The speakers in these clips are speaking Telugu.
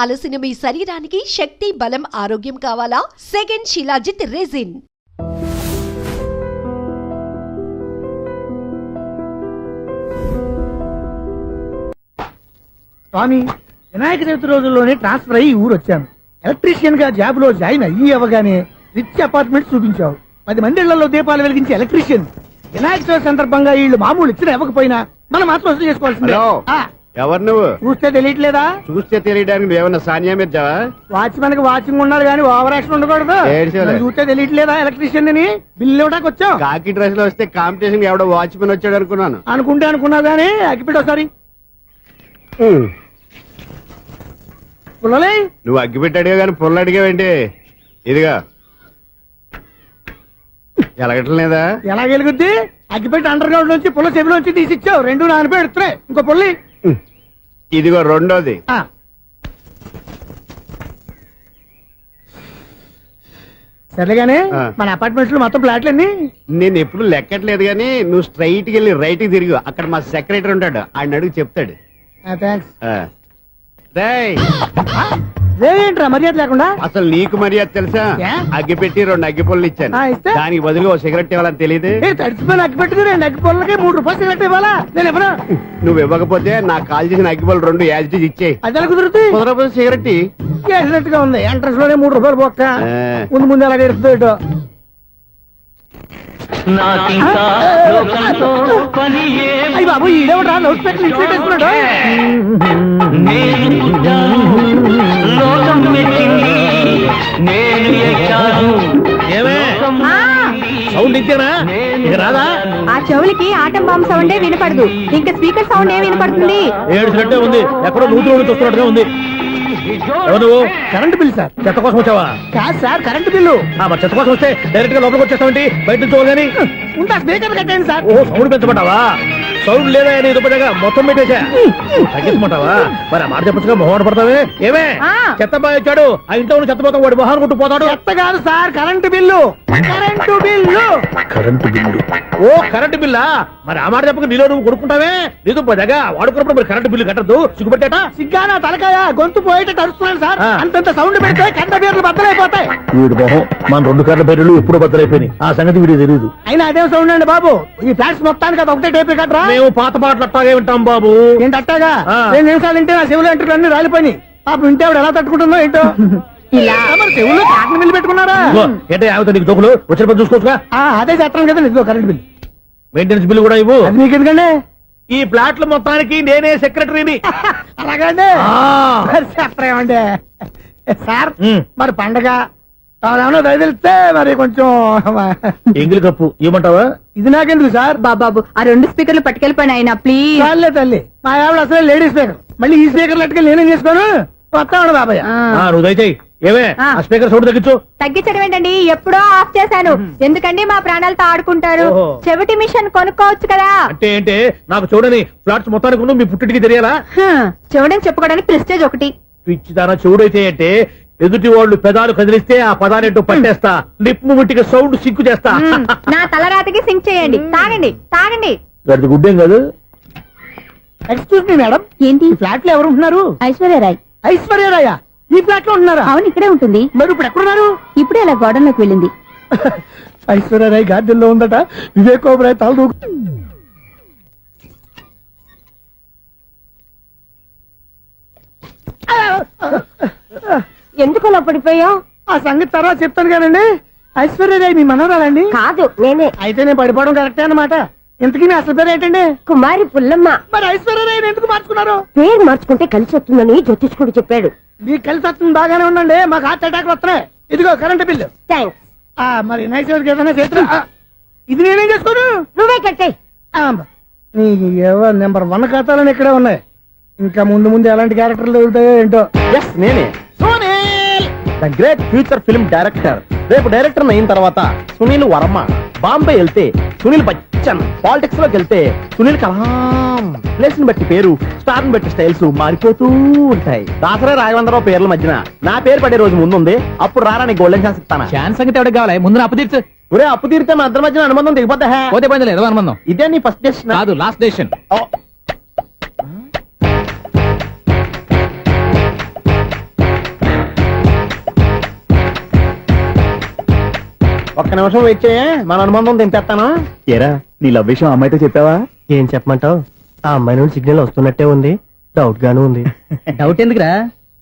అలసిన మీ శరీరానికి శక్తి, బలం, ఆరోగ్యం కావాలా? Second shilajit resin. స్వామి, వినాయక చవితి రోజుల్లోనే ట్రాన్స్ఫర్ అయ్యి ఊరు వచ్చాను. ఎలక్ట్రీషియన్ గా జాబ్ లో జాయిన్ అవ్వగానే రిచ్ అపార్ట్మెంట్ చూపించావు. 10 మంది ఇళ్లలో దీపాలు వెలిగించే ఎలక్ట్రీషియన్. వినాయక చవితి సందర్భంగా వీళ్ళు మామూలు ఇచ్చిన ఇవ్వకపోయినా మనం మాత్రం వసూలు చేసుకోవాల్సిందే. ఎవరు నువ్వు? చూస్తే తెలియట్లేదా? చూస్తే తెలియడానికి నువ్వేమన్నా సానియా మీర్జావా? వాచ్మెన్ కి వాచింగ్ ఉండాలి కానీ ఓవర్ యాక్షన్ ఉండకూడదు. చూస్తే తెలియట్లేదా ఎలక్ట్రీషియన్ అని? బిల్లు ఇవ్వడానికి వచ్చావు. కాకి డ్రెస్ లో వస్తే కాంపిటీషన్ ఎవడో వాచ్మెన్ వచ్చాడు అనుకున్నాను. అనుకున్నావు కానీ అగ్గిపెట్టి ఒకసారి పుల్లలే. నువ్వు అగ్గిపెట్టి అడిగా కానీ పుల్ల అడిగావేంటి? ఇదిగా ఎలగటం లేదా? ఎలా వెలుగుద్ది? అగ్గిపెట్టి అండర్ గ్రౌండ్ నుంచి పుల్ల చెవిలోంచి తీసిచ్చావు. 2 నానపై ఎడుతున్నాయి. ఇంకో పుల్లి ఇదిగో రెండోది. సరేగానే మన అపార్ట్మెంట్స్ లో మొత్తం ఫ్లాట్లు అన్ని నేను ఎప్పుడు లెక్కట్లేదు గానీ నువ్వు స్ట్రైట్ కి వెళ్ళి రైట్ కి తిరిగి అక్కడ మా సెక్రటరీ ఉంటాడు, ఆయన అడుగు చెప్తాడు. ఏంట్రా మర్యాద లేకుండా? అసలు నీకు మర్యాద తెలుసా? అగ్గి పెట్టి 2 అగ్గి పుల్లలు ఇచ్చాను, దానికి బదులుగా ఓ సిగరెట్ ఇవ్వాలని తెలియదు. తడిచిపోయిన అగ్గి పెట్టి 2 అగ్గి పుల్లకి 3 రూపాయలు సిగరెట్ ఇవ్వాలా? నేను ఎవరు? నువ్వు ఇవ్వకపోతే నాకు కాల్ చేసిన అగ్గి పుల్ల 2 యాజిటీస్ ఇచ్చేయి. అది ఎలా కుదురుతుంది? కుదరపోతే సిగరెట్ వేసినట్టుగా ఉంది. ఎంట్రన్స్ లోనే 3 రూపాయలు పోక్క. ముందు అలాగే ఇరుతుందో. అయ్యి బాబు, ఈడేవడా లౌడ్ స్పీకర్ ఇన్స్టేట్ వేసుకున్నాడు? సౌండ్ ఇచ్చానా? ఇక రాదా? ఆ చెవులకి ఆటం బాంబు సౌండే వినపడదు, ఇంకా స్పీకర్ సౌండ్ ఏ వినపడుతుంది? ఏడుసినట్టే ఉంది, ఎక్కడో నూతులు చూస్తున్నట్టుగా ఉంది. నువ్వు కరెంట్ బిల్ సార్. చెత్త కోసం వచ్చావా? కాదు సార్, కరెంట్ బిల్లు. చెత్త కోసం వస్తే డైరెక్ట్ గా లోపలికి వచ్చేస్తావంటి, బయట నుంచి కానీ ఉంటా. స్పీకర్ కట్టండి సార్. ఓ సౌండ్ పెంచమంటావా? సౌండ్ లేదా నీ దుప్పటగా మొత్తం పెట్టేసా. తగ్గించమంటావా? మరి ఆ మాట చెప్పచ్చుగా, మొహమాట పడతావే. ఏమే చెత్త బాగా వచ్చాడు, ఆ ఇంట్లో ఉన్న చెత్త పోతాం, వాడు మొహాన్ కొట్టు పోతాడు. చెత్త కాదు sir, current bill. Current bill. Current bill. ఓ కరెంటు బిల్లా? మరి ఆ మాట చెప్పక నీలో నువ్వు కొడుకుంటావే. నీ దుప్పటగా వాడుకున్నప్పుడు మరి కరెంటు బిల్లు కట్టద్దు, సిగ్గుపెట్టాట. సిగ్గానా తలకాయ? గొంతు పోయేటట్టు అరుస్తున్నాను సార్. అంతంత సౌండ్ పెడితే కంట బీర్లు బద్దలైపోతాయి. వీడు మొహం మన 2 కర్ల బీర్లు ఎప్పుడో బద్దలైపోయినాయి. ఆ సంగతి వీడికి తెలియదు. అయినా అదే సౌండ్ అండి బాబు. ఈ ఫ్లాట్స్ మొత్తానికి అది ఒకటే టేప్ కట్టరా? మేము పాత పాటలు అట్టాగే వింటాం బాబు. ఏంటి అట్టాగా? 2 నిమిషాలు వింటే నా చెవులు ఎంటర్ అన్ని రాలిపోయి. పాపం వింటే ఆవిడ ఎలా తట్టుకుంటుందో ఏంటో. ఇలా మరి చెవుల్లో కాటన్ బిల్లు పెట్టుకున్నారా? ఏంటో యావతో నీకు దోకులు వచ్చిన పని చూసుకోవచ్చుగా. అదే చేస్తాను కదా. ఇదిగో కరెంట్ బిల్. మెయింటెనెన్స్ బిల్లు కూడా ఇవ్వు. అది మీకు ఎందుకండి? ఈ ప్లాట్ల మొత్తానికి నేనే సెక్రటరీని. అలాగండి. చెప్పరేమండి సార్? మరి పండగ ఏమన్నా దయదలిస్తే మరి కొంచెం ఎంగిలి కప్పు ఇవ్వమంటావా? ఇది నాకెందుకు సార్? బాబాబు, ఆ 2 స్పీకర్లు పట్టుకెళ్ళిపోయిన ఆయన ప్లీజ్. చాలే తల్లి, మా ఆవిడ అసలే లేడీ స్పీకర్. మళ్ళీ ఈ స్పీకర్లు అట్టుకెళ్ళి నేనేం చేసుకోను? వస్తాడు బాబాయ్. నువ్వు దయచేయి. ఏమే ఆ స్పీకర్ సౌండ్ తగ్గించు. తగ్గించడం ఏంటండి, ఎప్పుడో ఆఫ్ చేశాను. ఎందుకండి మా ప్రాణాలతో ఆడుకుంటారు? చెవిటి మిషన్ కొనుక్కోవచ్చు కదా. అంటే ఏంటే నాకు చూడని ఫ్లాట్స్ మొత్తానికి ముందు మీ పుట్టింటికి తెలియాలా? చెవుడని చెప్పుకోవడానికి ప్రెస్టేజ్ ఒకటి. పిచ్చి దానా చెవుడైతే అంటే ఎదుటి వాళ్ళు పెదాలు కదిలిస్తే ఆ పదాలేంటో పట్టేస్తా, లిప్ ముట్టికి సౌండ్ సింకు చేస్తా. నా తలరాతకి సింక్ చేయండి. తాగండి తాగండి. గడిది గుడ్డేం కాదు. ఎక్స్క్యూజ్ మీ మేడం, ఏంటి? ఫ్లాట్ లో ఎవరు ఉంటున్నారు? ఐశ్వర్యరాయ్. ఐశ్వర్యరాయ ఈ ఫ్లాట్ లో ఉంటున్నారా? అవును, ఇక్కడే ఉంటుంది. మరి ఇప్పుడు ఎక్కడున్నారు? ఇప్పుడే అలా గోడంలోకి వెళ్ళింది. ఐశ్వర్యరాయ్ గార్డెన్ లో ఉందట. వివేక్ ఓబరాయ్ తల ఎందుకు అలా పడిపోయావు? ఆ సంగతి తర్వాత చెప్తాను కానండి. ఐశ్వర్యరాయ్ మీ మనవరాలండి? కాదు, నేనే. అయితే నేను పడిపోవడం కరెక్టే అన్నమాట. ఇంతకీ మీ అసలు పేరు ఏంటండి? కుమారి పుల్లమ్మ. మరి ఐశ్వర్యరాయ్ ఎందుకు మార్చుకున్నారు? పేరు మార్చుకుంటే కలిసి వస్తుందని జ్యోతిష్కుడు చెప్పాడు. మీకు కలిసి వస్తుంది, బాగానే ఉండండి. మాకు హార్ట్ అటాక్ వస్తున్నాయి. ఇదిగో కరెంట్ బిల్లు. థ్యాంక్స్. మరి నైట్ ఏదైనా చేస్తున్నా ఇది నేనేం చేసుకోను? నువ్వే కట్టాయి. నెంబర్ 1 ఖాతాలని ఇక్కడే ఉన్నాయి. ఇంకా ముందు ముందు ఎలాంటి క్యారెక్టర్లు దొరుకుతాయో ఏంటో. నేనే the great future film director. రేపు డైరెక్టర్ అయిన తర్వాత సునీల్ వర్మ. బాంబే వెళ్తే సునీల్ బచ్చన్. పాలిటిక్స్ లోకి వెళ్తే సునీల్ కలాం. ప్లేస్ ని బట్టి పేరు, స్టార్ ని బట్టి స్టైల్స్ మారిపోతూ ఉంటాయి. దాసరా రాఘవేంద్రరావు పేర్ల మధ్యన నా పేరు పడే రోజు ముందుంది. అప్పుడు రారా నీకు గోల్డెన్ ఛాన్స్ ఇస్తాను. ఛాన్స్ సంగతి ఎవరికి కావాలి? ముందు అప్పు తీర్చు. ఒరే అప్పు తీరితే మా ఇద్దరి మధ్యన అనుబంధం దిగిపోతా. పోతే పని లేదు అనుబంధం. ఇదే నీ ఫస్ట్ డెసిషన్ కాదు, లాస్ట్ డెసిషన్. ఒక్క నిమిషం వెయిట్ చేయ మన అనుబంధం తెంపేస్తాను. ఏరా నీ లవ్ విషయం అమ్మాయితో చెప్పావా? ఏం చెప్పమంటావు? ఆ అమ్మాయి నుండి సిగ్నల్ వస్తున్నట్టే ఉంది, డౌట్ గాను ఉంది. డౌట్ ఎందుకురా,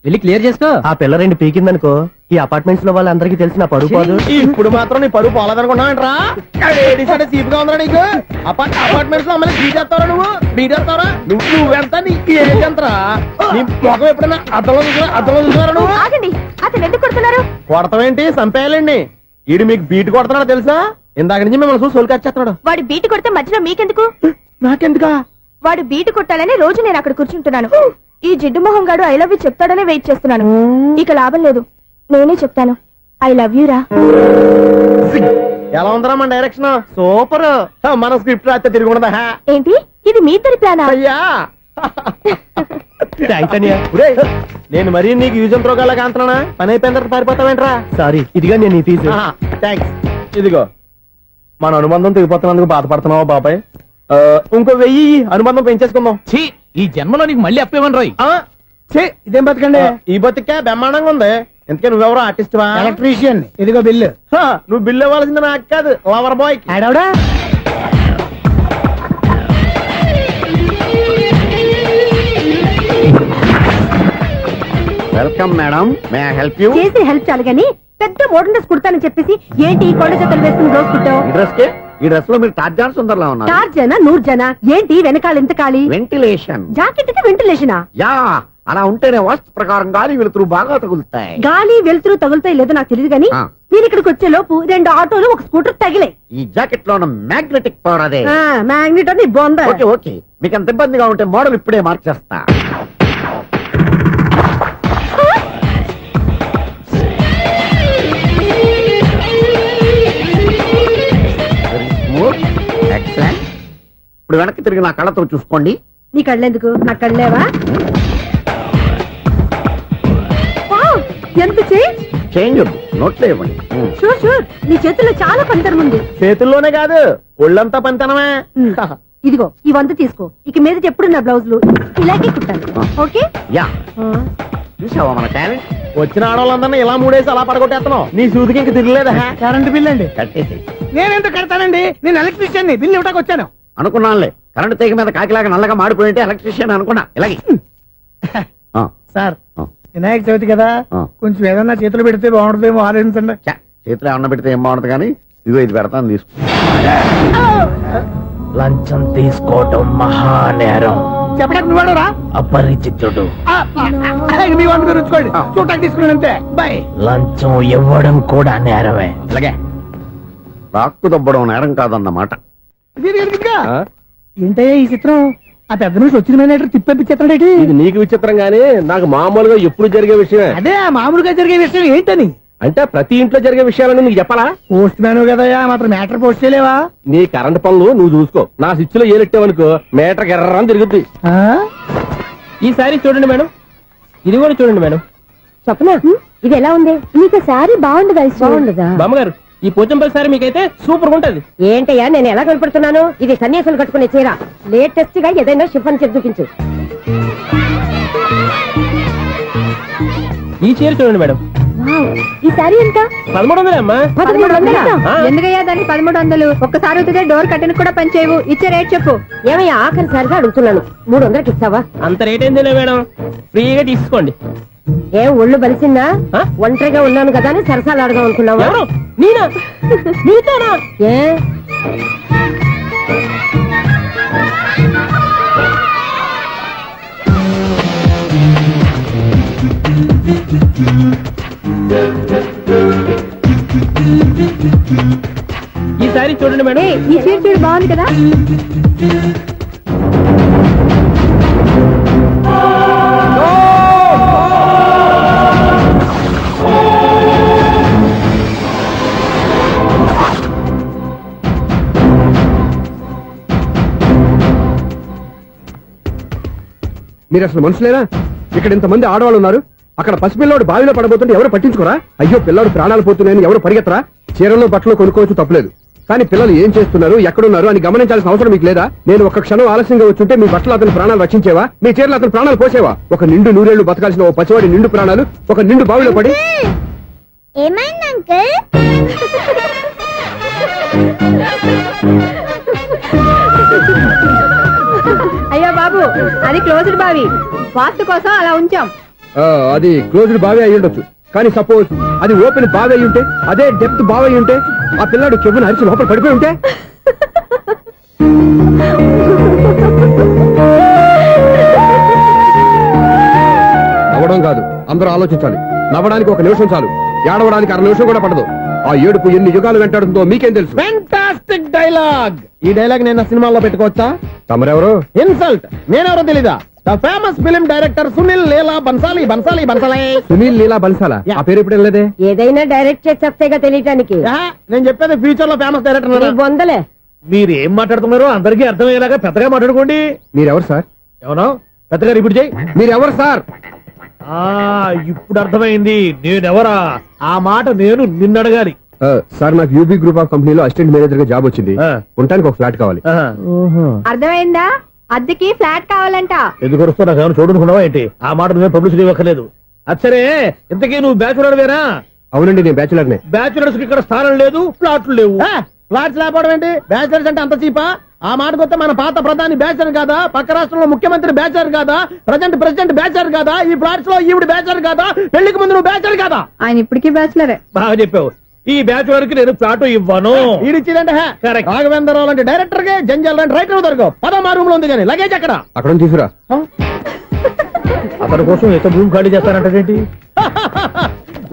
వెళ్ళి క్లియర్ చేసుకో. ఆ పిల్ల రెండు పీకిందనుకో, ఈ అపార్ట్మెంట్స్ లో వాళ్ళందరికీ తెలిసిన పరుగు పోదు. ఇప్పుడు మాత్రం నీ పరుగు పోలేదనుకున్నావంటరా? చీప్ గా ఉందా నీకు? అపార్ట్మెంట్స్ లో అమ్మని బీటేస్తావరా నువ్వు? బీటేస్తావరా నువ్వెంత? నీకు ఏంటంతరా? నీ మొఖం ఎప్పుడైనా అద్దంలో చూసారా నువ్వు? ఆగండి, అతను ఎందుకు కొడుతున్నారు? కొడతావేంటి? చంపేయాలండి. ఈడు మీకు బీట్ కొడుతున్నాడు తెలుసా? ఇందాక నుంచి మిమ్మల్ని చూసి సోల్కొచ్చేస్తున్నాడు. వాడు బీటు కొడితే మధ్యలో మీకెందుకు? నాకెందుకా? వాడు బీటు కొట్టాలని రోజు నేను అక్కడ కూర్చుంటున్నాను. ఈ జిడ్డు మొహం గాడు ఐ లవ్ యూ చెప్తాడనే వెయిట్ చేస్తున్నాను. ఇక లాభం లేదు, నేనే చెప్తాను ఐ లవ్ యూ రా. ఎలా ఉందరా మన డైరెక్షన్? సూపర్. మన స్క్రిప్ట్ రాస్తే తిరిగి ఉండదా? ఏంటి ఇది మీ ఇద్దరి ప్లానా? అయ్యా నేను మరీ నీకు యూజ్ అంత రోగాలకు అంటున్నా. పని అయిపోయిన తర్వాత పారిపోతావేంట్రా? సారీ, ఇదిగా నేను ఈ ఫీజు. థ్యాంక్స్. ఇదిగో మన అనుబంధం తెగిపోతున్నందుకు బాధపడుతున్నావా బాబాయ్? ఇంకో 1000 అనుబంధం పెంచేసుకుందాం. ఛీ, ఈ జన్మలో నీకు మళ్ళీ అప్పేమని రాయి. ఇదేం బతకండి? ఈ బతికే బ్రహ్మాండంగా ఉంది. ఎందుకే నువ్వెవరో ఆర్టిస్ట్ వా? ఎలక్ట్రీషియన్. ఇదిగో బిల్లు. నువ్వు బిల్లు ఇవ్వాల్సింది నాకు కాదు, లవర్ బాయ్. ఆడవడా? Welcome madam, may I help you? చేసి హెల్ప్ చాలు గాని పెద్ద మోడల్ డ్రెస్ కుడతానని చెప్పేసి ఏంటి ఈ కొండ జతలు వేసుకుని రోజు కుట్టావు? ఈ డ్రెస్ కే, ఈ డ్రెస్ లో మీరు టార్జాన్ సుందర్లా ఉన్నారు. 4 జన 100 జన ఏంటి వెనకాల ఎంత ఖాళీ? వెంటిలేషన్. జాకెట్ కి వెంటిలేషనా? యా, అలా ఉంటేనే వాస్తు ప్రకారం గాలి వెలుతురు బాగా తగులుతాయి. గాలి వెలుతురు తగులుతాయి లేదో నాకు తెలియదు గాని ఆ. మీరు ఇక్కడికి వచ్చే లోపు 2 ఆటోలు ఒక స్కూటర్ తగిలే. ఈ జాకెట్ లో ఉన్న మ్యాగ్నెటిక్ పవర్ అదే. మ్యాగ్నెట్ అని బొంద. ఓకే ఓకే, మీకు అంత ఇబ్బందిగా ఉంటే మోడల్ ఇప్పుడే మార్చేస్తా. ఎక్సలెంట్. ఇప్పుడు వెనక్కి తిరిగి నా కళ్ళతో చూసుకోండి. నీ కళ్ళెందుకు? నా కళ్ళేవా? వావ్, ఎంత చేంజ్. చేంజ్ నోట్లో ఇవ్వండి. షూర్ షూర్, నీ చేతుల్లో చాలా పనితనం ఉంది. చేతుల్లోనే కాదు, ఒళ్ళంతా పనితనమే. ఇదిగో ఈ 100 తీసుకో. ఇక మీద ఎప్పుడు నా బ్లౌజులు ఇలాగే కుట్టాను. ఓకే? యా, చూసావా మన టాలెంట్? వచ్చిన ఆడవాళ్ళందరినీ ఇలా మూడేసి అలా పడగొట్టేస్తున్నావు. నీ సూదికి ఇంక తిరగలేదా? కరెంట్ బిల్ అండి. కట్టేసి. నేనెందుకు కడతానండి? నేను ఎలక్ట్రీషియన్. బిల్ ఇవ్వడానికి వచ్చాను. అనుకున్నానులే, కరెంట్ తీగ మీద కాకిలాగా నల్లగా మాడిపోయింటే ఎలక్ట్రీషియన్ అనుకున్నా. ఇలాగే సార్, వినాయక చవితి కదా, కొంచెం ఏదన్నా చేతులు పెడితే బాగుంటుందేమో ఆలోచించండి. చేతిలో అన్న పెడితే ఏం బాగుంటుంది కానీ ఇదిగో ఇది పెడతాను, తీసుకో. లంచం తీసుకోవటం మహానేరం. చెప్పడానికి నువ్వాడు రా. అపరిచితుడు. మీ వంట మీరు ఉంచుకోండి, చూడటానికి తీసుకున్నాను అంతే. బాయ్. లంచం ఇవ్వడం కూడా నేరమే. ఇలాగే రాక్కు దబ్బడం నేరం కాదన్నమాట. ఏంటయ్యా ఈ చిత్రం? ఆ పెద్ద నుంచి వచ్చిన మేనేటర్ తిప్పించేస్తాడేటి? ఇది నీకు విచిత్రం గానీ నాకు మామూలుగా ఎప్పుడు జరిగే విషయమే. అదే మామూలుగా జరిగే విషయం ఏంటని? అంటే ప్రతి ఇంట్లో జరిగే విషయాలను నీకు చెప్పాలా? పోస్ట్ మ్యాన్ కదయ్యా, మాత్రం మ్యాటర్ పోస్ట్ చేయలేవా? నీ కరెంట్ పనులు నువ్వు చూసుకో. నా స్విచ్ లో ఏలెట్టావనుకో మీటర్ ఎర్రని తిరుగుద్ది. ఈసారి చూడండి మేడం, ఇది కూడా చూడండి మేడం. చెప్పనా ఇది ఎలా ఉంది? నీకు శారీ బాగుండదా? బాగుండదా? బామ్మగారు, ఈ పోచంపల్లి సారీ మీకైతే సూపర్ ఉంటది. ఏంటయ్యా నేను ఎలా కనపడుతున్నాను? ఇది సన్యాసులు కట్టుకునే చీర. లేటెస్ట్ గా ఏదైనా షిఫాన్ చేసి చూపించు. ఈ చీర చూడండి మేడం. ఈ శారీ ఎంత? 1300 అమ్మా. 1300? ఎందుకయ్యా దానికి 1300? ఒక్కసారి అవుతుందే డోర్ కట్టెన్ కూడా పనిచేయవు. ఇచ్చే రేట్ చెప్పు. ఏమయ్యా ఆఖరిసారిగా అడుగుతున్నాను, 300కి ఇస్తావా? అంత రేట్ ఏందిలే మేడం, ఫ్రీగా తీసుకోండి. ఏం ఒళ్ళు బలిసిందా? ఒంటరిగా ఉన్నాను కదా అని సరసాలు అడగా అనుకున్నావా? ఎవరు? నేనా? నీతోనా? ఏ ఈ సారీ చూడండి మేడం. ఈ చీర చూడు బాగుంది కదా. మీరు అసలు మనుషులేనా? ఇక్కడ ఇంతమంది ఆడవాళ్ళు ఉన్నారు, అక్కడ పసిపిల్లాడు బావిలో పడబోతుంటే ఎవరు పట్టించుకోరా? అయ్యో పిల్లాడు ప్రాణాలు పోతున్నాయని ఎవరు పరిగెత్తరా? చీరలో బట్టలు కొనుక్కోవచ్చు, తప్పలేదు. కానీ పిల్లలు ఏం చేస్తున్నారు, ఎక్కడున్నారు అని గమనించాల్సిన అవసరం మీకు లేదా? నేను ఒక క్షణం ఆలస్యంగా వచ్చుంటే మీ బట్టలు అతని ప్రాణాలు రక్షించేవా? మీ చీరలు అతని ప్రాణాలు పోసేవా? ఒక నిండు 100 ఏళ్లు బతకాల్సిన ఓ పసివాడి నిండు ప్రాణాలు ఒక నిండు బావిలో పడి. ఏమైంది అంకుల్? అయ్యో బాబు అది క్లోజ్డ్ బావి వాస్తు కోసం అలా ఉంచాం. అది క్లోజ్డ్ బావి అయి ఉండొచ్చు, కానీ సపోజ్ అది ఓపెన్ బావి అయి ఉంటే, అదే డెప్త్ బావి అయి ఉంటే, ఆ పిల్లాడు చెవుని అరిచి లోపల పడిపోయి ఉంటే, నవ్వడం కాదు, అందరూ ఆలోచించాలి. నవ్వడానికి 1 నిమిషం చాలు, ఏడవడానికి 1/2 నిమిషం కూడా పడదు. ఆ ఏడుపు ఎన్ని యుగాలు వెంటాడుతుందో మీకేం తెలుసు? Fantastic dialogue. ఈ డైలాగ్ నేను సినిమాలో పెట్టుకోవచ్చా? తమరెవరు? ఇన్సల్ట్. నేనెవరో తెలీదా? The famous film director Sunil Leela Bansali. Bansali Bansali Sunil Leela బన్సాలా? ఆ పేరు ఇప్పుడు లేదే. ఏదైనా డైరెక్ట్ చేసి చెప్తేగా తెలియటానికి. నేను చెప్పేది ఫ్యూచర్ లో ఫేమస్ డైరెక్టర్. బొందలే మీరు ఏం మాట్లాడుతున్నారో అందరికీ అర్థమయ్యేలాగా పెద్దగా మాట్లాడుకోండి. మీరెవరు సార్? ఏమన్నా పెద్దగా రిపీట్ చేయి. మీరెవరు సార్? ఇప్పుడు అర్థమైంది నేనెవరా. ఆ మాట నేను నిన్ను అడగాలి. సార్, నాకు యూబీ గ్రూప్ ఆఫ్ కంపెనీలో అసిస్టెంట్ మేనేజర్ గా జాబ్ వచ్చింది. ఉండటానికి ఒక ఫ్లాట్ కావాలి. అర్థమైందా? అద్దెకి ఫ్లాట్ కావాలంట. ఎందుకు వస్తున్నా నాకు ఏమైనా చూడనుకున్నావా ఏంటి? ఆ మాట నువ్వే పబ్లిసిటీ ఇవ్వక్కర్లేదు. అచ్చరే, ఇంతకీ నువ్వు బ్యాచులర్ వేరా? అవునండి, నేను బ్యాచులర్ నే. బ్యాచులర్స్ కి ఇక్కడ స్థానం లేదు, ప్లాట్లు లేవు. ఫ్లాట్స్ లేకపోవడం ఏంటి? బ్యాచలర్స్ అంటే అంత చీపా? ఆ మాటకొస్తే మన పాత ప్రధాని బ్యాచలర్ కాదా? పక్క రాష్ట్రంలో ముఖ్యమంత్రి బ్యాచలర్ కాదా? ప్రెసిడెంట్ బ్యాచలర్ కాదా? ఈ ఫ్లాట్స్ లో ఈవిడ బ్యాచలర్ కాదా? పెళ్లికి ముందు నువ్వు బ్యాచలర్ కాదా? ఆయన ఇప్పటికీ బ్యాచులరే. బాగా చెప్పావు. ఈ బ్యాచులర్ కి నేను ప్లాట్ ఇవ్వను. ఈడిచ్చిందంటే Correct. రాఘవేంద్రరావు లాంటి డైరెక్టర్ కి జంజల్ లాంటి రైటర్ దొరకవు. పదమా రూమ్ లో ఉంది కానీ లగేజ్ అక్కడ. అక్కడ తీసుకురా. అతని కోసం ఎంత భూమి ఖాళీ చేస్తానంటే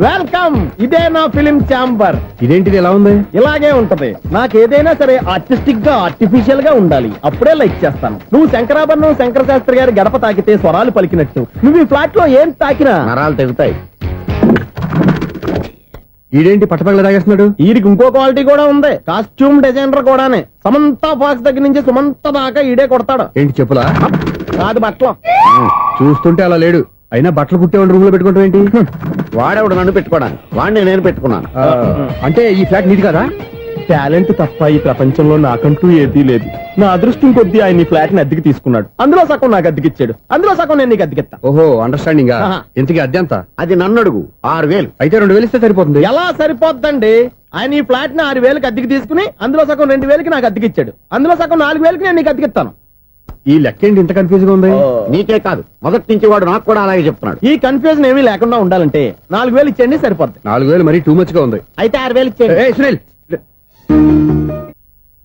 వెల్కమ్. ఇదే నా ఫిలిం ఛాంబర్. ఇదేంటిది ఎలా ఉంది? ఇలాగే ఉంటది. నాకు ఏదైనా సరే ఆర్టిస్టిక్ గా ఆర్టిఫిషియల్ గా ఉండాలి, అప్పుడే లైక్ చేస్తాను. నువ్వు శంకరాభరణం శంకర శాస్త్రి గారి గడప తాకితే స్వరాలు పలికినట్టు నువ్వు ఈ ఫ్లాట్ లో ఏం తాకినా నరాలు తెగుతాయి. ఈడేంటి పట్టపగల తాగేస్తున్నాడు? వీరికి ఇంకో క్వాలిటీ కూడా ఉంది. కాస్ట్యూమ్ డిజైనర్ కూడానే. సమంత ఫాక్స్ దగ్గర నుంచి సుమంత దాకా ఈడే కొడతాడు. ఏంటి చెప్పులా? కాదు బట్టలు. చూస్తుంటే అలా లేడు. అయినా బట్టలు కుట్టేవాడు రూమ్ లో పెట్టుకుంటాం ఏంటి? వాడేవాడు నన్ను పెట్టుకోవడానికి, వాడిని నేను పెట్టుకున్నాను. అంటే ఈ ఫ్లాట్ నీది కదా? టాలెంట్ తప్ప ఈ ప్రపంచంలో నాకంటూ ఏదీ లేదు. నా అదృష్టం కొద్దీ ఆయన ఈ ఫ్లాట్ ని అద్దెకి తీసుకున్నాడు. అందులో సగం నాకు అద్దెకిచ్చాడు, అందులో సగం నేను నీకు అద్దెకిస్తా. ఓహో, అండర్స్టాండింగ్. ఆహా. ఇంతకీ అద్దె ఎంత? అది నన్ను అడుగు. 6,000. అయితే 2,000 ఇస్తే సరిపోతుంది. ఎలా సరిపోద్దండి? ఆయన ఈ ఫ్లాట్ ని 6,000కి అద్దెకి తీసుకుని అందులో సగం 2,000కి నాకు అద్దెకిచ్చాడు, అందులో సగం 4,000కి నేను నీకు అద్దెకిస్తాను. ఈ లెక్క ఏంటి ఇంత కన్ఫ్యూజ్ గా ఉంది? నీకే కాదు, మొదటి నుంచి వాడు నాకు కూడా అలాగే చెప్తున్నాడు. ఈ కన్ఫ్యూజన్ ఏమీ లేకుండా ఉండాలంటే 4,000 ఇచ్చేయండి సరిపోద్ది. 4,000 మరీ టూ మచ్ గా ఉంది. అయితే 6,000 ఇచ్చేయండి. ఏయ్, సునీల్,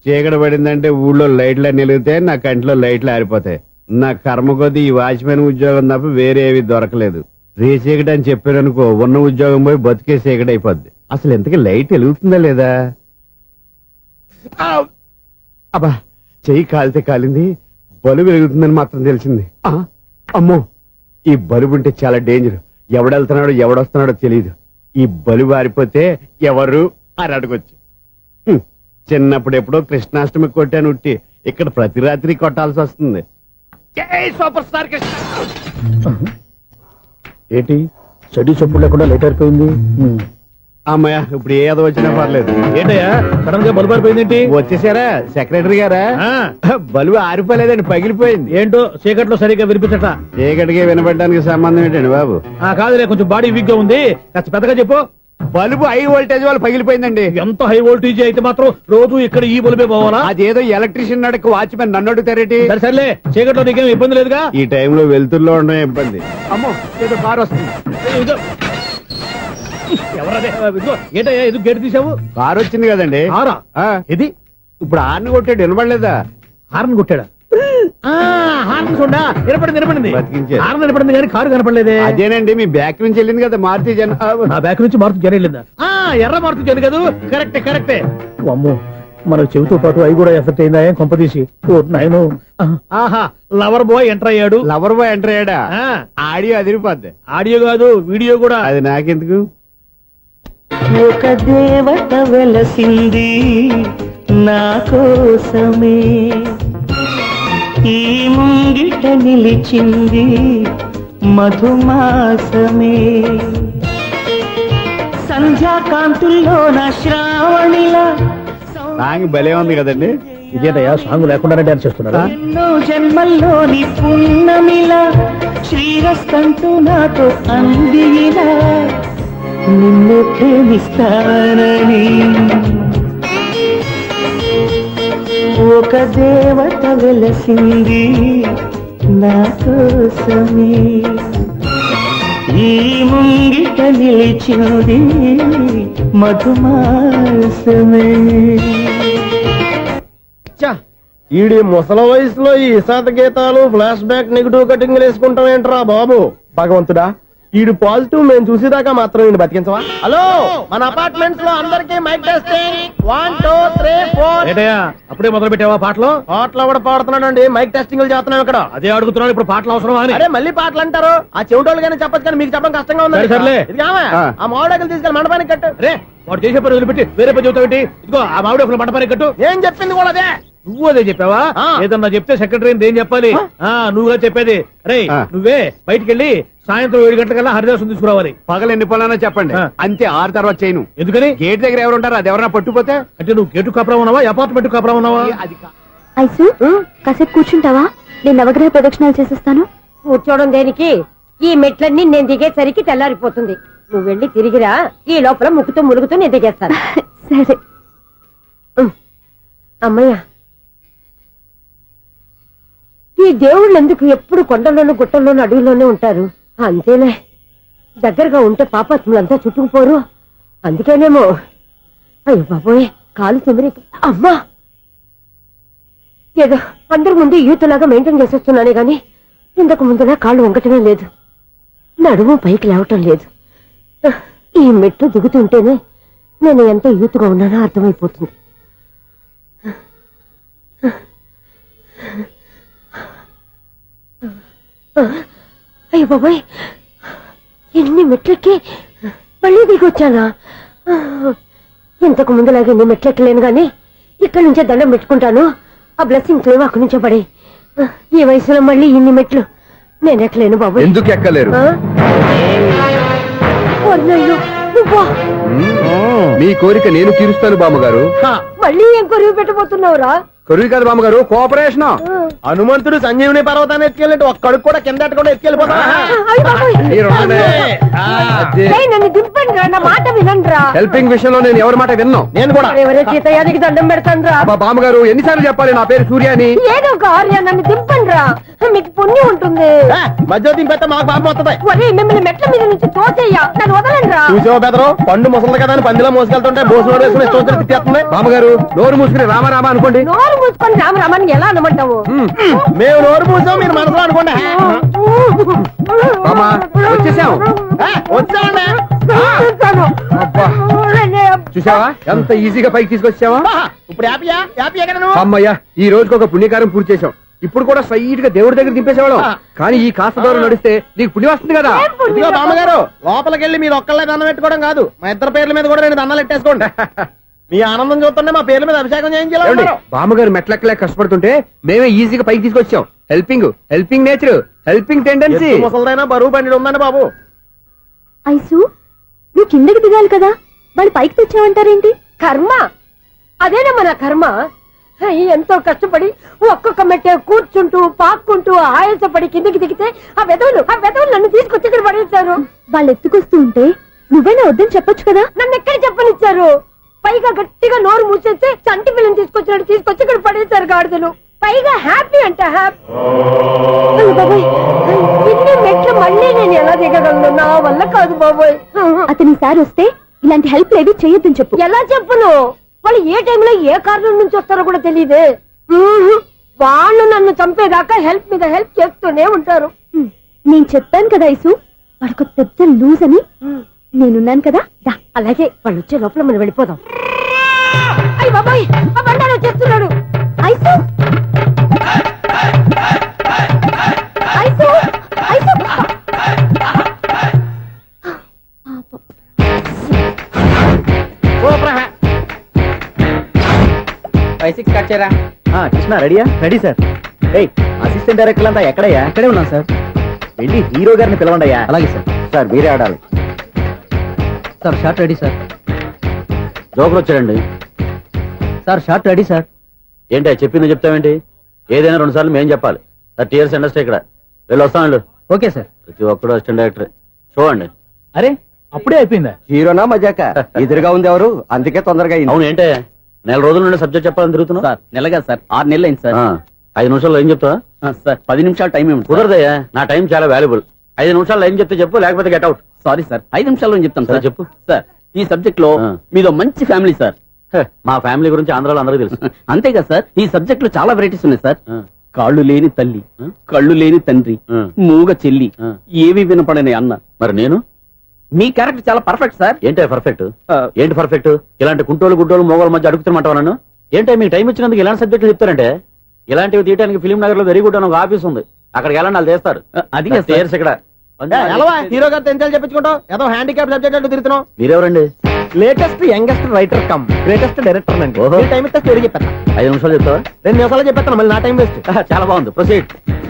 చీకటి పడిందంటే ఊళ్ళో లైట్లు అన్ని వెలిగితే నా కంటిలో లైట్లు ఆరిపోతాయి. నా కర్మ కొద్దీ ఈ వాచ్మెన్ ఉద్యోగం తప్ప వేరే ఏవి దొరకలేదు. రేచీకటి అని చెప్పారనుకో, ఉన్న ఉద్యోగం పోయి బతికే చీకటి అయిపోద్ది. అసలు ఇంతకీ లైట్ వెలుగుతుందా లేదా? అబ్బా, చెయ్యి కాలితే కాలింది, బలుబు వెలుగుతుందని మాత్రం తెలిసింది. అమ్మో, ఈ బలుబు ఉంటే చాలా డేంజర్. ఎవడెళ్తున్నాడో ఎవడొస్తున్నాడో తెలియదు. ఈ బలుబు ఆరిపోతే ఎవరు అని అడగొచ్చు. చిన్నప్పుడు ఎప్పుడో కృష్ణాష్టమి కొట్టాను ఉట్టి, ఇక్కడ ప్రతి రాత్రి కొట్టాల్సి వస్తుంది. జై సూపర్ స్టార్ కృష్ణ. ఏంటి చెడు చెప్పుడు లేకుండా లేట్ అయిపోయింది. అమ్మయ్య, ఇప్పుడు ఏదో వచ్చినా పర్లేదు. ఏంటయ్యా సడన్ గా బల్బు అయిపోయిందేంటి? వచ్చేసారా సెక్రటరీ గారా? ఆ, బలుబు ఆరిపోలేదండి, పగిలిపోయింది. ఏంటో చీకట్లో సరిగ్గా వినిపించట. చీకటికి వినపడడానికి సంబంధం ఏంటండి బాబు? కాదులే, కొంచెం బాడీ వీక్ గా ఉంది, కాస్త పెద్దగా చెప్పు. బల్బు హై వోల్టేజ్ వాళ్ళు పగిలిపోయిందండి. ఎంత హై వోల్టేజ్ అయితే మాత్రం రోజు ఇక్కడ ఈ బల్బే పోవాలా? అదేదో ఎలక్ట్రీషియన్ నడక వాచ్మెన్ నన్ను అడుగుతారేటి? సరే సర్లే, చీకట్లో నీకేం ఇబ్బంది లేదుగా? ఈ టైంలో వెళ్తుల్లో ఉండడం ఇబ్బంది. అమ్మో, ఏదో కారు వస్తుంది. ఇదిగో. ఎవరదే? ఇదిగో, ఏంటయ్యా ఇది గేట్ తీసావు? కారు వచ్చింది కదండి. కారా? ఆ, ఇది ఇప్పుడు ఆర్ని కొట్టాడు, వినపడలేదా? హార్న్ కొట్టాడా? హార్న్ చూడా వినపడింది. బతికించారు. హార్న్ వినపడింది కానీ కారు కనపడలేదే. అదేనండి, మీ బ్యాక్ నుంచి వెళ్ళింది కదా మారుతి జన. నా బ్యాక్ నుంచి మారుతు జన వెళ్ళిందా? ఎర్ర మారుతు జన కదా? కరెక్టే. అమ్మో, మన చెవితో పాటు అవి కూడా ఎఫెక్ట్ అయిందా కొంపదీసి? నాయను. ఆహా, లవర్ బాయ్ ఎంటర్ అయ్యాడు. లవర్ బాయ్ ఎంటర్ అయ్యాడా? ఆ, ఆడియో అదిరిపోద్ది. ఆడియో కాదు వీడియో కూడా. అది నాకెందుకు? ఒక దేవత వెలసింది నా కోసమే, ఈ ముంగిట నిలిచింది మధుమాసమే, సంధ్యాకాంతుల్లో నా శ్రావణిలా సాంగ్ భలే ఉంది కదండి. ఇదేటయ్యా సాంగ్ లేకుండానే డాన్స్ చేస్తున్నారా? ఎన్నో జన్మల్లోని పున్నమిలా శ్రీరస్తంటూ నాతో అందిలా నిన్ను ప్రేమిస్తానని, ఒక ఒక దేవత వెలసింది నా కోసమే, ఈ ముంగిట నిలిచింది మధుమాసమే. ఈడి ముసలి వయసులో ఈ ఇసాత గీతాలు ఫ్లాష్ బ్యాక్ నెగిటివ్ కటింగ్ వేసుకుంటాం ఏంట్రా బాబు. భగవంతుడా, ఈడు పాజిటివ్ మేము చూసేదాకా మాత్రం ఈయన బతికించవా. హలో, మన అపార్ట్మెంట్స్ లో అందరికీ మైక్ టెస్టింగ్ 1 2 3 4. ఏంటయ్యా అప్పుడే మొదలు పెట్టావా పాటలు? పాటలు కూడా పాడుతున్నాడు అండి, మైక్ టెస్టింగ్ చేస్తున్నాం ఇక్కడ. అదే అడుగుతున్నాడు, ఇప్పుడు పాటలు అవసరమా అని. అరే మళ్ళీ పాటలు అంటారు, ఆ చెవిటోళ్ళు కానీ చెప్పచ్చు కానీ మీకు చెప్పడం కష్టంగా ఉంది. సర్లే. ఆ మామిడాకులు తీసుకెళ్ళి మండపానికి కట్టు. రే వాడు చేసే పని వదిలిపెట్టి వేరే పని చెబుతావు ఏంటి? ఇదిగో ఆ మామిడి ఒక మంటపానికి కట్టు. ఏం చెప్పింది కూడా అదే. నువ్వు అదే చెప్పావా? ఏదన్నా చెప్తే సెక్రటరీ ఏం చెప్పాలి? నువ్వుగా చెప్పేది. రే నువ్వే బయటికి వెళ్ళి సాయంత్రం 7 గంటలకల్లా హరిదాసు తీసుకురావాలి. పగలు ఎన్ని పనులన్నా చెప్పండి, అంతే 6 తర్వాత చేయను. ఎందుకని? గేట్ దగ్గర ఎవరు ఉంటారు, అది ఎవరన్నా పట్టుపోతే. అంటే నువ్వు గేటు కాపురం ఉన్నావా, అపార్ట్మెంట్ కాపురం ఉన్నావా? అది ఐసు కాసేపు కూర్చుంటావా? నేను నవగ్రహ ప్రదక్షిణాలు చేసేస్తాను. కూర్చోవడం దేనికి? ఈ మెట్లన్నీ నేను దిగేసరికి తెల్లారిపోతుంది. నువ్వు వెళ్ళి తిరిగిరా, ఈ లోపల ముక్కుతూ ములుగుతూ నేను దిగేస్తాను. సరే. అమ్మయ్య, ఈ దేవుళ్ళు ఎందుకు ఎప్పుడు కొండల్లోనూ గుట్టల్లోనూ అడవుల్లోనే ఉంటారు? అంతేలే, దగ్గరగా ఉంటే పాపాత్ములంతా చుట్టుకుపోరు. అందుకేనేమో. అయ్యో బాబోయ్, కాలు తిమిరి. అమ్మా, ఏదో అందరి ముందు యూత్లాగా మెయింటైన్ చేసేస్తున్నానే గాని ఇంతకు ముందులా కాళ్ళు వంకటమే లేదు, నడుము పైకి లేవటం లేదు. ఈ మెట్లు దిగుతుంటేనే నేను ఎంత యూత్గా ఉన్నానో అర్థమైపోతుంది. అయ్యో బాబాయ్, ఎన్ని మెట్లెక్కి మళ్ళీ దిగొచ్చానా? ఇంతకు ముందులాగే ఎన్ని మెట్లెక్కలేను గాని ఇక్కడి నుంచే దండం పెట్టుకుంటాను. ఆ బ్లెస్సింగ్స్ లేవు అక్కడి నుంచే పడే. ఈ వయసులో మళ్ళీ ఇన్ని మెట్లు నేను ఎక్కలేను బాబాయ్. ఎందుకు ఎక్కలేరు? నువ్వా? మీ కోరిక నేను తీరుస్తాను బామ్మగారు. మళ్ళీ ఏం కొరివి పెట్టబోతున్నావురా? కొరువు కాదు బామ్మగారు, కోఆపరేషన్. హనుమంతుడు సంజీవుని పర్వతాన్ని ఎత్తుకెళ్ళి ఒక్కడికి కూడా కింద కూడా ఎత్తుకెళ్ళిపోతా. నన్ను దింపండి రా, నా మాట వినండి రా. హెల్పింగ్ విషయంలో నేను ఎవరి మాట విన్నాను. నేను కూడా ఎవరే సీతయ్యానికి దండం పెడతాను రా. బామ్మగారు ఎన్నిసార్లు చెప్పాలి నా పేరు సూర్య అని? ఏదో ఒక ఆర్య, నన్ను దింపండి రా, మీకు పుణ్యం ఉంటుంది. మధ్య దింపెత్తే మాకు పాపం వస్తుంది. ఒరే, మిమ్మల్ని మెట్ల మీద నుంచి తోచేయ్యా, నన్ను వదలండి రా. చూసావా బెదరు, పండు ముసలి కదా అని పందిలో మోసుకెళ్తుంటే బోసు వేసుకుని స్తోత్రం తిట్టేస్తుంది. బామ్మగారు నోరు మూసుకుని రామారామ అనుకోండి. నోరు మూసుకొని రామరామాన్ని ఎలా అనమంటావు? మేము నోరు మూసాం, మీరు మనసులో అనుకోండి. బామ్మా వచ్చేసాం. వచ్చామండి. అబ్బా చూసావా ఎంత ఈజీగా పైకి తీసుకొచ్చావా? ఇప్పుడు హ్యాపీయా? హ్యాపీ ఎక్కడ నువ్వు? అమ్మయ్యా, ఈ రోజుకి ఒక పుణ్యకారం పూర్తి చేసాం. ఇప్పుడు కూడా స్ట్రైట్ గా దేవుడి దగ్గర దింపేసేవాళ్ళం. కానీ ఈ కాస్త దూరం నడిస్తే నీకు పుణ్యం వస్తుంది కదా. ఇదిగో బామ్మగారు, లోపలికి వెళ్ళి మీరు ఒక్కళ్ళే దండం పెట్టుకోవడం కాదు, మా ఇద్దరు పేర్ల మీద కూడా 2 దండాలు ఎట్టేసుకోండి. మీ ఆనందం చూస్తుంటే మా పేర్ల మీద అభిషేకం చేయించాలి. బామ్మగారు మెట్లెక్కలే కష్టపడుతుంటే మేమే ఈజీగా పైకి తీసుకొచ్చాం. Helping nature, helping tendency. ముసలిదైనా బరువు బండి ఉందండి బాబు. ఐసు నువ్వు కిందకి దిగాలి కదా, వాళ్ళు పైకి తెచ్చావంటారేంటి? కర్మ అదేనమ్మా నా కర్మ. ఎంతో కష్టపడి ఒక్కొక్క మెట్టే కూర్చుంటూ పాక్కుంటూ ఆయాసపడి కిందకి దిగితే ఆ వెధవులు నన్ను తీసుకొచ్చి ఇక్కడ పడేశారు. వాళ్ళు ఎత్తుకొస్తూ ఉంటే నువ్వేనా వద్దని చెప్పొచ్చు కదా. నన్ను ఎక్కడ చెప్పనిచ్చారు? పైగా గట్టిగా నోరు మూసేస్తే చంటి పిల్లని తీసుకొచ్చినట్టు తీసుకొచ్చి ఇక్కడ పడేశారు గాడిదలు. పైగా హ్యాపీ అంటే హ్యాపీ. బాబోయ్, ఇన్ని మెట్లు మళ్ళీ నేను ఎలా దిగగలను? నా వల్ల కాదు బాబోయ్. అతని సారి వస్తే ఇలాంటి హెల్ప్ లేవి చేయొద్దని చెప్పు. ఎలా చెప్పును? వాళ్ళు ఏ టైంలో ఏ కారణం నుంచి వస్తారో కూడా తెలియదే. వాళ్ళు నన్ను చంపేదాకా హెల్ప్ మీద హెల్ప్ చేస్తూనే ఉంటారు. నేను చెప్పాను కదా ఐసు, వాడికి పెద్ద లూజ్ అని. నేనున్నాను కదా. అలాగే వాళ్ళు వచ్చే లోపల మనం వెళ్ళిపోదాం. అయ్య బాబాయ్, ఆ బండారు వచ్చేస్తున్నాడు. ఐసు ఐసు ఐసు 5-6 కట్ చేయరా. కృష్ణ రెడీయా? Ready sir. అసిస్టెంట్ డైరెక్టర్ అంతా ఎక్కడయ్యా? ఇక్కడే ఉన్నాం సార్. వెళ్ళి హీరో గారిని పిలవండి. అలాగే సార్. సార్ మీరే ఆడాలి sir. Short ready sir. Joker వచ్చాడండి సార్. Short ready sir. ఏంటి చెప్పింది చెప్తావేంటి? ఏదైనా 2 సార్లు మేం చెప్పాలి. 30 years ఇండస్ట్రీ ఇక్కడ. వెళ్ళి వస్తాను. Okay sir. ప్రతి ఒక్కడు అసిస్టెంట్ డైరెక్టర్. చూడండి. అరే అప్పుడే అయిపోయిందా? హీరోనా మజాక? ఎదురుగా ఉంది ఎవరు, అందుకే తొందరగా. అవును ఏంటే నెల రోజుల నుండి సబ్జెక్ట్ చెప్పాలని తిరుగుతున్నా సార్ నెలగా సార్ 6 నెలలు అయింది సార్ 5 నిమిషాల్లో ఏం చెప్తావా సార్ 10 నిమిషాలు టైం ఏమి కుదరదయ్యా నా టైం చాలా వాల్యుబుల్ 5 నిమిషాల్లో ఏం చెప్తే చెప్పు లేకపోతే గెట్ అవుట్ సారీ సార్ 5 నిమిషాల్లో చెప్తాను సార్ చెప్పు సార్ ఈ సబ్జెక్ట్ లో మీదో మంచి ఫ్యామిలీ సార్ మా ఫ్యామిలీ గురించి ఆంధ్రాలో అందరూ తెలుసు అంతేగా సార్ ఈ సబ్జెక్ట్ లో చాలా వెరైటీస్ ఉన్నాయి సార్ కాళ్ళు లేని తల్లి కళ్ళు లేని తండ్రి మూగ చెల్లి ఏవి వినపడని అన్న మరి నేను మీ క్యారెక్టర్ చాలా పర్ఫెక్ట్ సార్ ఏంటి పర్ఫెక్ట్ ఏంటి పర్ఫెక్ట్ ఇలాంటి కుంటోలు గుడ్డోలు మోగోల మధ్య అడుగుతున్నమాట నన్ను ఏంటంటే మీకు టైం ఇచ్చినందుకు ఇలాంటి సబ్జెక్టులు చెప్తారంటే ఇలాంటివి తీయడానికి ఫిలిం నగర్ లో వెరీ గుడ్ అని ఒక ఆఫీస్ ఉంది అక్కడికి వెళ్ళండి వాళ్ళు చేస్తారు అది ఇక్కడ హీరో గారితో ఎంత చెప్పించుకుంటావు ఏదో హ్యాండిక్యాప్ సబ్జెక్ట్ అంటూ తిరుగుతున్నావు మీరెవరండి latest youngest writer cum greatest director అండి ఓహో. టైం ఇస్తే స్టోరీ చెప్పేస్తా 5 నిమిషాలు చెప్తావా 2 నిమిషాలు చెప్పేస్తాను మళ్ళీ నా టైం వేస్ట్ చాలా బాగుంది ప్రొసీడ్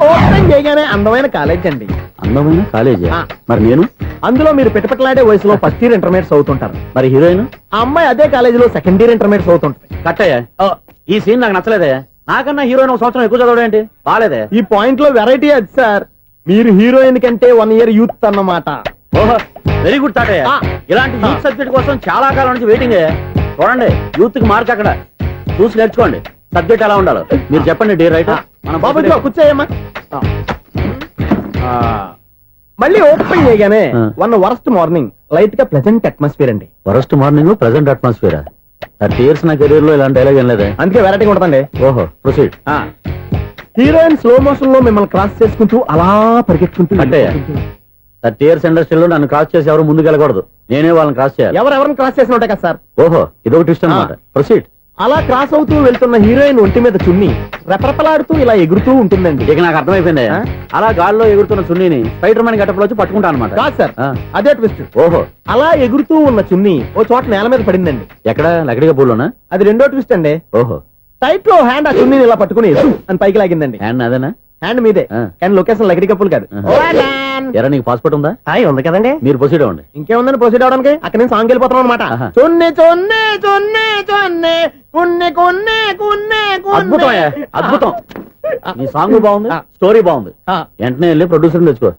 ఓపెన్ చేయగానే అందమైన కాలేజ్ అండి అందమైన కాలేజీ ఆ. మరి నేను అందులో మీరు పెట్టుపట్లాడే వయసులో ఫస్ట్ ఇయర్ ఇంటర్మీడియట్స్ అవుతుంటారు మరి హీరోయిన్ ఆ అమ్మాయి అదే కాలేజీలో సెకండ్ ఇయర్ ఇంటర్మీడియట్స్ అవుతుంటది కట్టయ్యా ఈ సీన్ నాకు నచ్చలేదే నాకన్నా హీరోయిన్ ఒక సంవత్సరం ఎక్కువ చదవడేంటి బాలేదే ఈ పాయింట్ లో వెరైటీ అది సార్ మీరు హీరోయిన్ కంటే 1 ఇయర్ యూత్ అన్నమాట ఓహో వెరీ గుడ్ తాటయ్య ఆ. ఇలాంటి యూత్ సబ్జెక్ట్ కోసం చాలా కాలం నుంచి వెయిటింగ్ చూడండి యూత్ కి మార్క్ అక్కడ చూసి నేర్చుకోండి సబ్జెక్ట్ ఎలా ఉండాలో మీరు చెప్పండి డే రైట్ బాబు ఇదిగో కూర్చోయమ్మా మళ్ళీ ఓపెన్ చేయగానే ఆ. 1 వరస్ట్ మార్నింగ్ లైట్ గా ప్లెజెంట్ అట్మాస్ఫియర్ అండి first morning present atmosphere 30 years నా కెరీర్ లో ఇలాంటి డైలాగ్ ఏం లేదే అందుకే వెరైటీగా ఉంటుందండి ఓహో ప్రొసీడ్ హీరోయిన్ స్లో మోషన్ లో మిమ్మల్ని క్రాస్ చేసుకుంటూ అలా పరిగెత్తుకుంటూ కట్టయ్య 30 years ఇండస్ట్రీలో నన్ను క్రాస్ చేసి ఎవరు ముందుకు వెళ్ళకూడదు నేనే వాళ్ళని క్రాస్ చేయాలి ఎవరెవరిని క్రాస్ చేసిన ఉంటాయి కదా సార్ ఓహో ఇదొక ట్విస్ట్ అన్నమాట ప్రొసీడ్ అలా క్రాస్ అవుతూ వెళ్తున్న హీరోయిన్ ఒంటి మీద చున్ని రెపరెపలాడుతూ ఇలా ఎగురుతూ ఉంటుందండి ఇక నాకు అర్థమైపోయింది ఆ? అలా గాల్లో ఎగురుతున్న సున్నీని స్పైడర్ మ్యాన్ గెటప్ లో వచ్చి పట్టుకుంటాను అనమాట కాదు సార్ ఆ. అదే ట్విస్ట్ ఓహో అలా ఎగురుతూ ఉన్న చున్ని ఓ చోట నేల మీద పడిందండి ఎక్కడ లకడిగా పూలోనా అది రెండో ట్విస్ట్ అండి ఓహో టైట్ లో హ్యాండ్ ఆ చున్నీని ఇలా పట్టుకుని అని పైకి లాగిందండి హ్యాండ్ అదేనా హ్యాండ్ మీదే ఆ. కానీ లొకేషన్ లకడి కప్పులు కాదు ఆహా. ఎరా నీకు పాస్పోర్ట్ ఉందా ఉంది కదండి మీరు ప్రొసీడ్ అవ్వండి ఇంకేముందని ప్రొసీడ్ అవడానికి అక్కడ నేను సాంగ్ వెళ్ళిపోతున్నాం అనమాట ఆహా. చున్ని చున్ని చున్ని చున్ని కున్ని కున్ని కున్ని అద్భుతం అయ్యా, అద్భుతం నీ సాంగ్ బాగుంది ఆ. స్టోరీ బాగుంది ఆ. వెంటనే వెళ్ళి ప్రొడ్యూసర్ తెచ్చుకో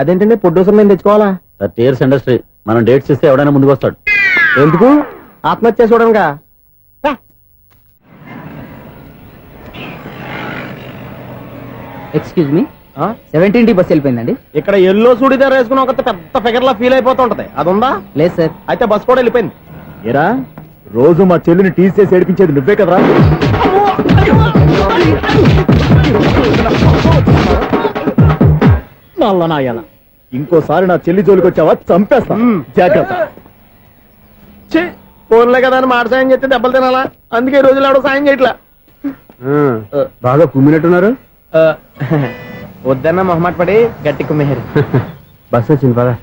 అదేంటండి ప్రొడ్యూసర్ నేను తెచ్చుకోవాలా 30 years ఇండస్ట్రీ మనం డేట్స్ ఇస్తే ఎవడైనా ముందుకు వస్తాడు ఎందుకు ఆత్మహత్య చూడనుగా ఎక్స్క్యూజ్ మీ 17D బస్ వెళ్ళిపోయిందండి ఇక్కడ ఎల్లో చూడిదార్ వేసుకుని ఒక పెద్ద ఫిగర్ లా ఫీల్ అయిపోతుంటది అది ఉందా లేదు సార్ అయితే బస్ కూడా వెళ్ళిపోయింది ఏరా రోజు మా చెల్లిని టీస్ చేసి ఏడిపించేది నువ్వే కదరా నల్ల నాయన ఇంకోసారి నా చెల్లి జోలికి వచ్చావా చంపేస్తా జాగ్రత్త ఫోన్లే కదా అని మాట సాయం చేస్తే దెబ్బలు తినాలా అందుకే ఈ రోజులు ఎవడో సాయం చేయట్లా బాగా కుమ్మినట్టున్నారు వద్దన్న మొహమాట పడి గట్టి కుమ్మేహారు బస్ వచ్చింది పదా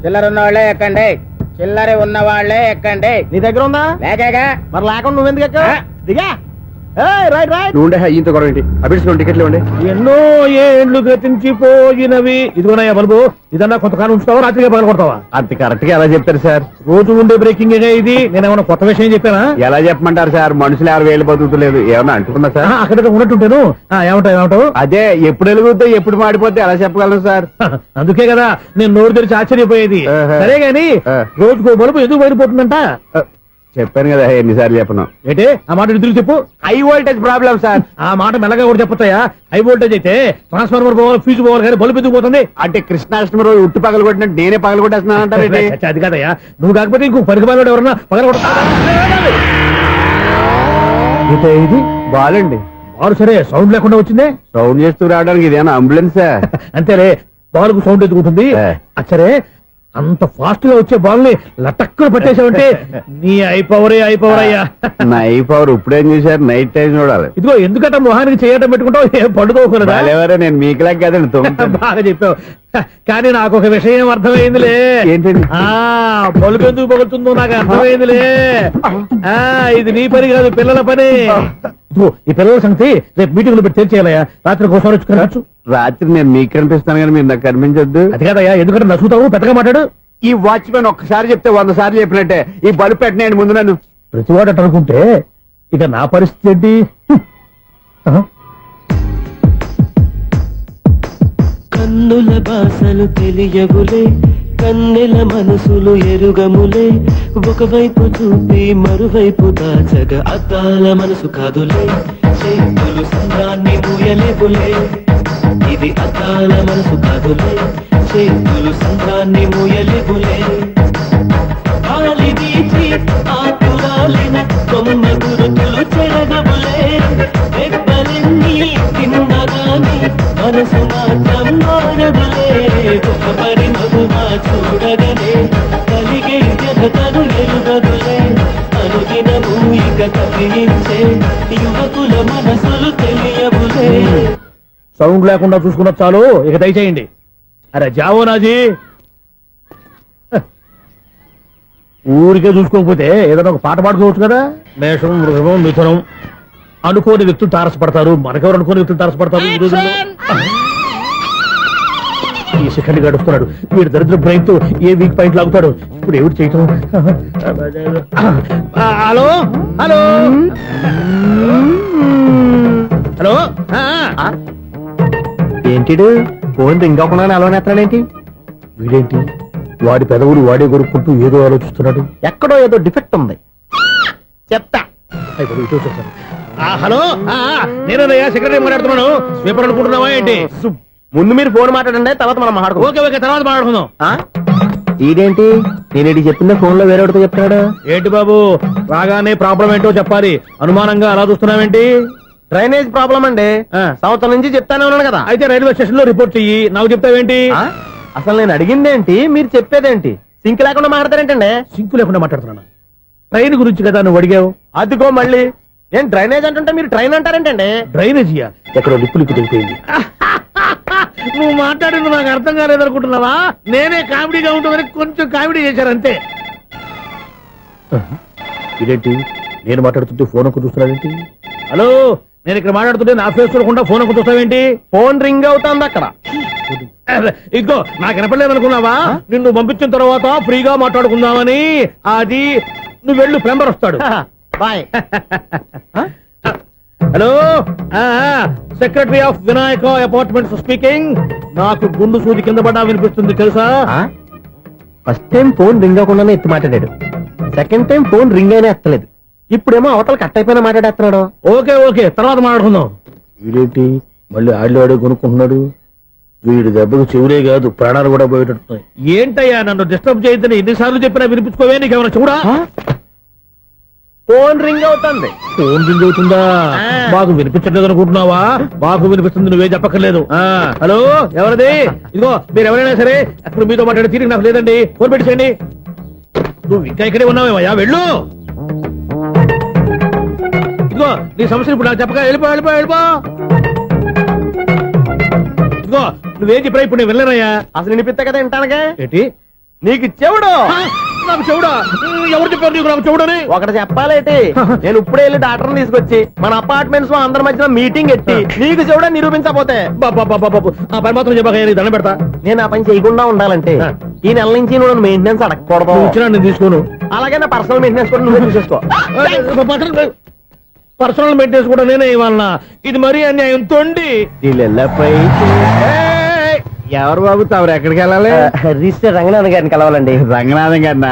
చిల్లర ఉన్న వాళ్ళే ఎక్కండి చిల్లర ఉన్న వాళ్ళే ఎక్కండి నీ దగ్గర ఉందా లేకగా మరి లేకుండా నువ్వెందుకు ఎక్క దిగా రైట్ రైట్ నువ్వు ఉండే ఈయంత గొడవ ఏంటి అభిడిచిన టికెట్లు ఇవ్వండి ఎన్నో ఏండ్లు గతించిపోయినవి ఇదిగోనయ్యా బల్బు ఇదన్నా కొంతకాలం ఉంచుతావా రాత్రిగా పగల కొడతావా అంత కరెక్ట్ గా ఎలా చెప్తారు సార్ రోజు ఉండే బ్రేకింగ్ ఇది నేనేమన్నా కొత్త విషయం చెప్పానా ఎలా చెప్పమంటారు సార్ మనుషులు ఎవరు వేలు బతుకుతలేదు ఏమన్నా అంటున్నా సార్ అక్కడ ఉన్నట్టుంటాను ఏమంటావు అదే ఎప్పుడు వెలుగుద్దో ఎప్పుడు మాడిపోతే ఎలా చెప్పగలను సార్ అందుకే కదా నేను నోరు తెరిచి ఆశ్చర్యపోయేది ఆహా. సరే గాని ఆ. రోజుకో బలుపు ఎందుకు బయటపోతుందంట చెప్పాను కదా ఎన్నిసార్లు చెప్పను ఏంటే ఆ మాట ఎదురు చెప్పు హై వోల్టేజ్ ప్రాబ్లం సార్ ఆ మాట మెల్లగా కూడా చెప్పొస్తాయా హై వోల్టేజ్ అయితే ట్రాన్స్ఫార్మర్ పోవాలి ఫీజు పోవాలి కానీ బల్బు ఎందుకు పోతుంది అంటే కృష్ణాష్టమి రోజు ఉట్టి పగలు కొట్టినట్టు నేనే పగలు కొట్టేస్తున్నానంటారేంటి చచ్చా, అది కాదయ్యా నువ్వు కాకపోతే ఇంకో పనికి బాగా ఎవరన్నా పగల ఇది బాలండి బాలు సరే సౌండ్ లేకుండా వచ్చిందే సౌండ్ చేస్తూ రావడానికి ఇదేనా అంబులెన్స్ అంతేలే బాల్కు సౌండ్ ఎదుగుతుంది ఏ. అచ్చరే అంత ఫాస్ట్ గా వచ్చే బాల్ ని లటక్కున పట్టేసావంటే నీ అయిపోవరే అయ్యా నైఫ్ అవర్ ఇప్పుడేం చేశారు నైట్ టైం చూడాలి ఇదిగో ఎందుకంటే మొహానికి చేయటం పెట్టుకుంటావు ఏం పండుకోకూడదా బాలేవరే నేను మీకులా కదండి తొమ్మిది బాగా చెప్పావు కానీ నాకు ఒక విషయం అర్థమైందిలే ఏంటండి? బలుపు ఎందుకు పగులుతుందో నాకు అర్థమైందిలే ఇది నీ పని కాదు పిల్లల పని ఇదిగో ఈ పిల్లల సంగతి రేపు మీటింగ్ లో పెట్టి తెలిసేయాలయ్యా రాత్రి ఒకసారి వచ్చి కనవచ్చు రాత్రి నేను మీకు కనిపిస్తాను కానీ మీరు నాకు కనిపించొద్దు అది కాదయ్యా ఎందుకంటే నసుగుతావు పెద్దగా మాట్లాడు ఈ వాచ్మెన్ ఒక్కసారి చెప్తే 100 సార్లు చెప్పినట్టే ఈ బల్బు పెట్టినాయండి ముందు నన్ను ప్రతివాడట అనుకుంటే ఇక నా పరిస్థితి ఏంటి కన్నుల బాసలు తెలియవులే కన్నెల మనసులు ఎరుగములే ఒకవైపు చూపి మరువైపు దాచగా అద్దాల మనసు కాదులే చేతులు సంద్రాన్ని మూయలేపులే ఇది అద్దాల మనసు కాదులే చేతులు సంద్రాన్ని మూయలేపులే గాలి వీచి ఆకురాలిన కొమ్మ గురుతులు చెరగములే రెప్పలెన్ని తిన్నగాని మనసు మాత్రం మారదులే ఒక పరిమగుమా చూడగలే కలిగే జగతను ఎరుగదులే అనుదినము ఇక కదిలించే యువకుల మనసులు తెలియవులే. సౌండ్ లేకుండా చూసుకున్న చాలు, ఇక దయచేయండి. అరే జావో నాజీ, ఊరికే చూసుకోకపోతే ఏదైనా ఒక పాట పాడుకోవచ్చు కదా. మేషం, వృషభం, మిథునం అనుకోని వ్యక్తులు తారసపడతారు, మనకెవరు అనుకోని వ్యక్తులు తారసపడతారు ఈ రోజుల్లో. ఈ సెకండ్ గడుపుతున్నాడు వీడు దరిద్ర బ్రెయిన్ తో ఏ వీక్ పాయింట్ లాగుతాడు. ఇప్పుడు ఎవరు చేయటం? Hello hello hello. ఏంటిడు ఫోన్ రింగ్ అవ్వకుండా అలవనేస్తాడేంటి? వీడేంటి వాడి పెదవులు వాడే కొరుక్కుంటూ ఏదో ఆలోచిస్తున్నాడు. ఎక్కడో ఏదో డిఫెక్ట్ ఉంది. చెప్తా. హలో, నేనయ్యా సెక్రటరీ మాట్లాడుతున్నాను. స్వీపర్ అనుకుంటున్నావా ఏంటి? ముందు మీరు ఫోన్ మాట్లాడండి, తర్వాత మనం మాట్లాడుకో. ఓకే ఓకే, తర్వాత మాట్లాడుకుందాం. ఇదేంటి నేను చెప్పిందే ఫోన్ లో వేరే ఒకటి చెప్తాడు. ఏంటి బాబు రాగానే ప్రాబ్లం ఏంటో చెప్పాలి, అనుమానంగా అలా చూస్తున్నావేంటి? డ్రైనేజ్ ప్రాబ్లం అండి. సంవత్సరం నుంచి చెప్తానే ఉన్నాను కదా. అయితే రైల్వే స్టేషన్ లో రిపోర్ట్ చెయ్యి, నాకు చెప్తావేంటి? అసలు నేను అడిగిందేంటి, మీరు చెప్పేదేంటి? సింక్ లేకుండా మాట్లాడతారేంటండి? సింకు లేకుండా మాట్లాడుతున్నా. ట్రైన్ గురించి కదా నువ్వు అడిగావు. అదిగో మళ్ళీ నేను డ్రైనేజ్ అంటుంటే మీరు ట్రైన్ అంటారేంటండి? డ్రైనేజీయా? ఎక్కడో లిప్పులిక్కు తెలిపోయింది. నువ్వు మాట్లాడింది నాకు అర్థం కాలేదనుకుంటున్నావా? నేనే కామెడీగా ఉంటుందని కొంచెం కామెడీ చేశారు అంతే. ఇదేంటి నేను మాట్లాడుతుంటే ఫోన్ ఒక్క చూస్తున్నావేంటి? హలో, నేను ఇక్కడ మాట్లాడుతుంటే నా ఫేస్ చూడకుండా ఫోన్ ఒక్క చూస్తావేంటి? ఫోన్ రింగ్ అవుతుంది అక్కడ. ఇదిగో నాకు వినపడలేదు అనుకున్నావా? నిన్ను పంపించిన తర్వాత ఫ్రీగా మాట్లాడుకుందామని. అది నువ్వు వెళ్ళు, ప్లంబర్ వస్తాడు. Bye. Hello, secretary of Vinayaka apartments speaking. నాకు గుండు సూది కింద పడ్డా వినిపిస్తుంది తెలుసా? ఫస్ట్ టైం ఫోన్ రింగ్ అవ్వకుండానే ఎత్తి మాట్లాడాడు. సెకండ్ టైం ఫోన్ రింగ్ అయినా ఎత్తలేదు. ఇప్పుడేమో అవతల కట్ అయిపోయినా మాట్లాడేస్తున్నాడు. ఓకే ఓకే, తర్వాత మాట్లాడుకుందాం. వీడేంటి మళ్ళీ ఆడిలో కొనుక్కుంటున్నాడు? వీడి దెబ్బకు చెవులే కాదు ప్రాణాలు కూడా పోయేటట్టున్నాయి. ఏంటయ్యా నన్ను డిస్టర్బ్ చేయొద్దని ఎన్నిసార్లు చెప్పినా వినిపించుకోవే? నీకేమైనా చూడా? ఫోన్ రింగ్ అవుతుంది. ఫోన్ రింగ్ అవుతుందా? మాకు వినిపించట్లేదు అనుకుంటున్నావా? మాకు వినిపిస్తుంది, నువ్వే చెప్పక్కర్లేదు. హలో, ఎవరిది? ఇదిగో మీరు ఎవరైనా సరే అప్పుడు మీతో మాట్లాడే తీరిక నాకు లేదండి. ఫోన్ పెట్టేసేయండి. నువ్వు ఇంకా ఇక్కడే ఉన్నావేమయ్యా, వెళ్ళు. ఇదిగో నీ సమస్యలు ఇప్పుడు నాకు చెప్పక వెళ్ళిపో వెళ్ళిపో వెళ్ళిపో. ఇదిగో నువ్వేం చెప్పరా ఇప్పుడు నేను వెళ్ళానయ్యా. అసలు వినిపిస్తా కదా వింటానగా. ఏంటి నీకు చెవుడు? నాకు చెవుడా? ఎవరు చెప్పారు నీకు నాకు చెవుడని? ఒకటి చెప్పాలేటి, నేను ఇప్పుడే వెళ్ళి డాక్టర్ని తీసుకొచ్చి మన అపార్ట్మెంట్స్ లో అందరి మధ్యన మీటింగ్ ఎట్టి నీకు చెవుడా నిరూపించకపోతే ఆ పని మాత్రం చెప్పక దండం పెడతా. నేను ఆ పని చేయకుండా ఉండాలంటే ఈ నెల నుంచి నువ్వు మెయింటెనెన్స్ అడగకూడదు. వచ్చినా నేను తీసుకోను. అలాగే నా పర్సనల్ మెయింటెనెన్స్ కూడా నువ్వే చూసేసుకో. పర్సనల్ మెయింటెనెన్స్ కూడా నేనే ఇవ్వాలన్నా? ఇది మరీ అన్యాయం తోండి. ఎవరు బాబు తమరు ఎక్కడికి వెళ్ళాలి? రిజిస్టర్ రంగనాథ్ గారిని కలవాలండి. రంగనాథం గారినా?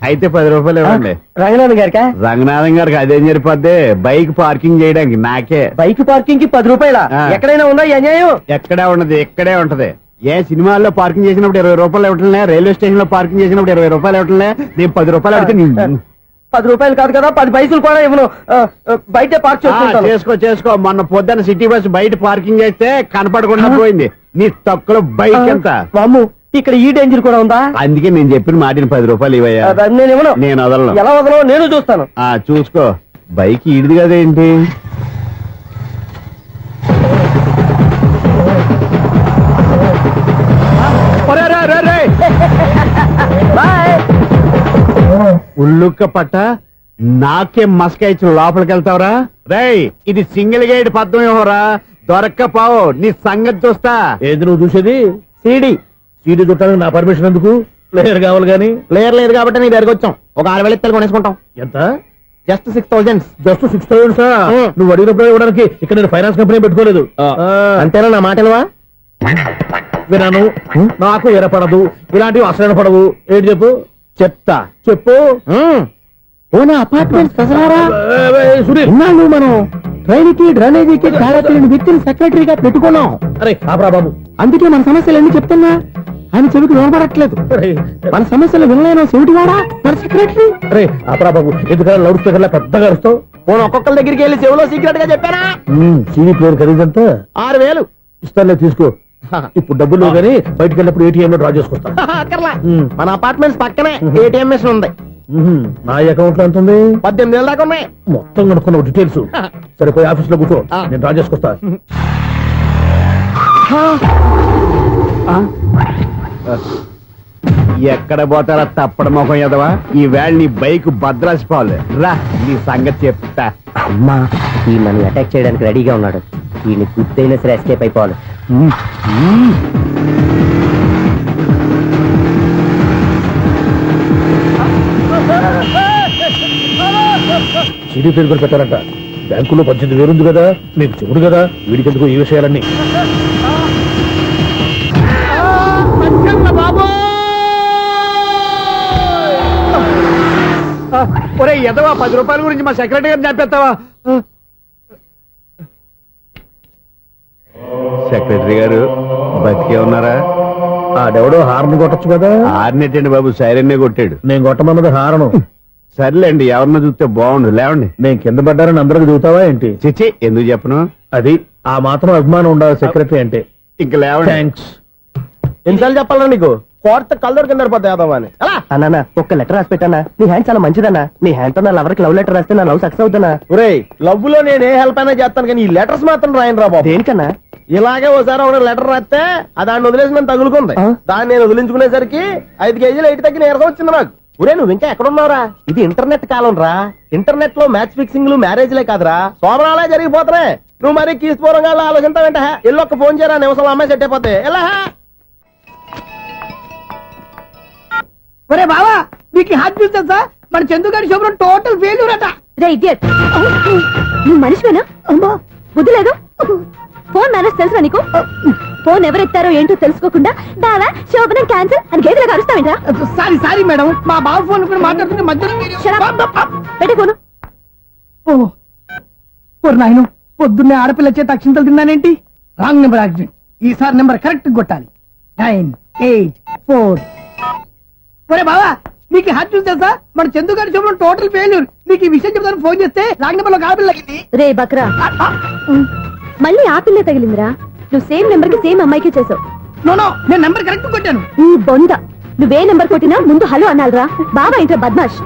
అయితే 10 రూపాయలు ఇవ్వండి. రంగనాథ్ గారికా? రంగనాథం గారికి అదేం సరిపోద్ది, బైక్ పార్కింగ్ చేయడానికి నాకే. బైక్ పార్కింగ్ కి 10 రూపాయల? ఎక్కడైనా ఉందా ఈ అన్యాయం? ఎక్కడే ఉండదు, ఇక్కడే ఉంటది. ఏ సినిమాల్లో పార్కింగ్ చేసినప్పుడు 20 రూపాయలు ఇవ్వట్లే, రైల్వే స్టేషన్ లో పార్కింగ్ చేసినప్పుడు 20 రూపాయలు ఇవ్వట్లే. నేను 10 రూపాయలు అడితే 10 రూపాయలు కాదు కదా, 10 పైసలు కూడా ఇవ్వను. బయట పార్క్ చేసుకో చేసుకో. మొన్న పొద్దున్న సిటీ బస్ బయట పార్కింగ్ చేస్తే కనపడకుండా పోయింది. నీ తక్కువ బైక్ ఎంత? అమ్ము, ఇక్కడ ఈ డేంజర్ కూడా ఉందా? అందుకే నేను చెప్పిన మాటిని 10 రూపాయలు ఇవ్వయ్యా. నేను ఇవ్వను. నేను వదలను. ఎలా వదలను నేను చూస్తాను. చూసుకో. బైక్ ఈడిది కదేంటి? ఉల్లుక్క పట్ట నాకే మస్క ఇచ్చిన లోపలికి వెళ్తావరా? రేయ్, ఇది సింగిల్ గేట్ పద్మం ఇవ్వరా? దొరక్కపోవు, నీ సంగతి చూస్తా. ఏది నువ్వు చూసేది? సీడీ. సీడీ చుట్టానికి నా పర్మిషన్ ఎందుకు? ప్లేయర్ కావాలి గానీ. ప్లేయర్ లేదు కాబట్టి నీ దగ్గరకు వచ్చాం. ఒక 6,000 ఇత్తలు కొనేసుకుంటాం. ఎంత? జస్ట్ 6,000. Just 6,000 sir? నువ్వు అడిగినప్పుడు ఇవ్వడానికి ఇక్కడ నేను ఫైనాన్స్ కంపెనీ పెట్టుకోలేదు. అంతేనా నా మాటలువా? వినను, నాకు వినపడదు, ఇలాంటివి అసలు వినపడవు. ఏంటి చెప్పు? చెప్తా. చెప్పు. ఓనా అపార్ట్మెంట్ సునీల్, ఇన్నాళ్ళు మనం ట్రైన్కి డ్రైనేజీకి తేడా తెలియని వ్యక్తిని సెక్రటరీగా పెట్టుకున్నాం. అరే ఆపరా బాబు. అందుకే మన సమస్యలు ఎన్ని చెప్తున్నా ఆయన చెవికి వినపడట్లేదు. అరే, మన సమస్యలు వినలేను చెవిటి వాడా మన సెక్రటరీ. అరే ఆపరా బాబు, ఎందుకలా లౌడ్ స్పీకర్ లా పెద్దగా అరుస్తావు? పోను ఒక్కొక్కరి దగ్గరికి వెళ్ళి చెవిలో సీక్రెట్ గా చెప్పానా? CV player ఖరీదంతా 6,000. ఇస్తానులే, తీసుకో. ఇప్పుడు డబ్బులు కానీ బయటకు వెళ్ళినప్పుడు ఏటీఎం లో డ్రా చేసుకొస్తా. అక్కర్లా, మన అపార్ట్మెంట్స్ పక్కనే ఏటీఎం మిషన్ ఉంది. నా అకౌంట్ లో ఎంత ఉంది? 18,000 దాకా ఉన్నాయి. మొత్తం కనుక్కున్న డీటెయిల్స్. సరిపోయి ఆఫీస్ లో కూర్చో, నేను డ్రా చేసుకొస్తా. ఎక్కడ పోతారా తప్పడ మొహం ఎదవా? ఈ వేళ నీ బైక్ భద్రాసిపోవాలి. రా నీ సంగతి చెప్తా. అమ్మా ఈ మనం అటాక్ చేయడానికి రెడీగా ఉన్నాడు. ఈయన గుర్తైనా సరే ఎస్కేప్ అయిపోవాలి. సిడీ ప్లేయర్ కూడా పెట్టారంట. బ్యాంకులో 18,000 ఉంది కదా, మీకు చెబుడు కదా, వీడికి ఎందుకు ఈ విషయాలన్నీ? ఒరే ఎదవా, 10 రూపాయల గురించి మా సెక్రటరీ గారిని చంపేస్తావా? సెక్రటరీ గారు బతికే ఉన్నారా? ఆడెవడో హార్న్ కొట్టచ్చు కదా. ఆరినట్టండి బాబు, సైరన్నే కొట్టాడు. నేను కొట్టమన్నది హారను. సర్లేండి, ఎవరన్నా చూస్తే బాగుండు. లేవండి. నేను కింద పడ్డారని అందరికి చూతావా ఏంటి? చిచ్చి, ఎందుకు చెప్పను? అది ఆ మాత్రం అభిమానం ఉండాలి సెక్రటరీ అంటే. ఇంక లేవండి. థ్యాంక్స్. ఎన్నిసార్లు చెప్పాలా నీకు? కోర్త కళ్ళర్ కింద పడిపోతాయి యాదవ్ అని. అన్నా ఒక్క లెటర్ రాసి పెట్టానా? నీ హ్యాండ్ చాలా మంచిదన్నా. నీ హ్యాండ్ తో నా లవర్కి లవ్ లెటర్ రాస్తే నా లవ్ సక్సెస్ అవుతానా? ఒరే, లవ్ లో నేను ఏ హెల్ప్ అయినా చేస్తాను, కానీ ఈ లెటర్స్ మాత్రం రాయను రా బాబు. దేనికన్నా? ఇలాగే ఓసారి ఒక లెటర్ రాస్తే అది దాన్ని వదిలేసి నన్ను తగులుకుంది. దాన్ని నేను వదిలించుకునేసరికి 5 కేజీలు ఎయిట్ తగ్గి నీరసం వచ్చింది నాకు. ఒరే, నువ్వు ఇంకా ఎక్కడున్నావురా? ఇది ఇంటర్నెట్ కాలం రా. ఇంటర్నెట్ లో మ్యాచ్ ఫిక్సింగ్లు మ్యారేజ్లే కాదురా, సోమరాలే జరిగిపోతున్నాయి. నువ్వు మరి కీస్పూరంగా ఆలోచించావంటే ఎల్లొక్క ఫోన్ చేయరా, నిమిషంలో అమ్మాయి సెట్ అయిపోతే ఎలా? ఒరే బావా, మీకు హాట్ న్యూస్ తెలుసా? మన చందుగారి శుభ్రం టోటల్ ఫెయిల్యూర్ అట. రే ఇడియట్, నువ్వు మనిషివేనా? అమ్మా, బుద్ధి లేదు. ఫోన్ మేనేజ్ తెలుసా నీకు? ఫోన్ ఎవరెత్తారో ఏంటో తెలుసుకోకుండా బావా శోభనం క్యాన్సిల్ అని గేదెలకు అరుస్తావేంట్రా? సారీ సారీ మేడం, మా బావ ఫోన్ కూడా మాట్లాడుతుంటే మధ్యలో మీరు- పెట్టే ఫోను. ఓ నాయను, పొద్దున్నే ఆడపిల్ల చేత అక్షింతలు తిన్నానేంటి? Wrong number accident. ఈసారి నెంబర్ కరెక్ట్ కొట్టాలి. 9, 8, 4. ఒరే బావా, నీకు హాట్ న్యూస్ తెలుసా? మన చందుగారి శుభ్రం టోటల్ ఫెయిల్యూర్. నీకు ఈ విషయం చెప్తాను ఫోన్ చేస్తే రాంగ్ నెంబర్ లో ఆడపిల్ల తగ్గింది. రే బక్రా, మళ్ళీ ఆ పిల్లే తగిలిందిరా. నువ్వు సేమ్ నెంబర్ కి సేమ్ అమ్మాయికే చేసావు. నో నో, నేను నెంబర్ కరెక్ట్ కొట్టాను. ఈ బొంద, నువ్వే నెంబర్ కొట్టినా ముందు హలో అనాలిరా. బావా ఇంట్లో బద్మాష్.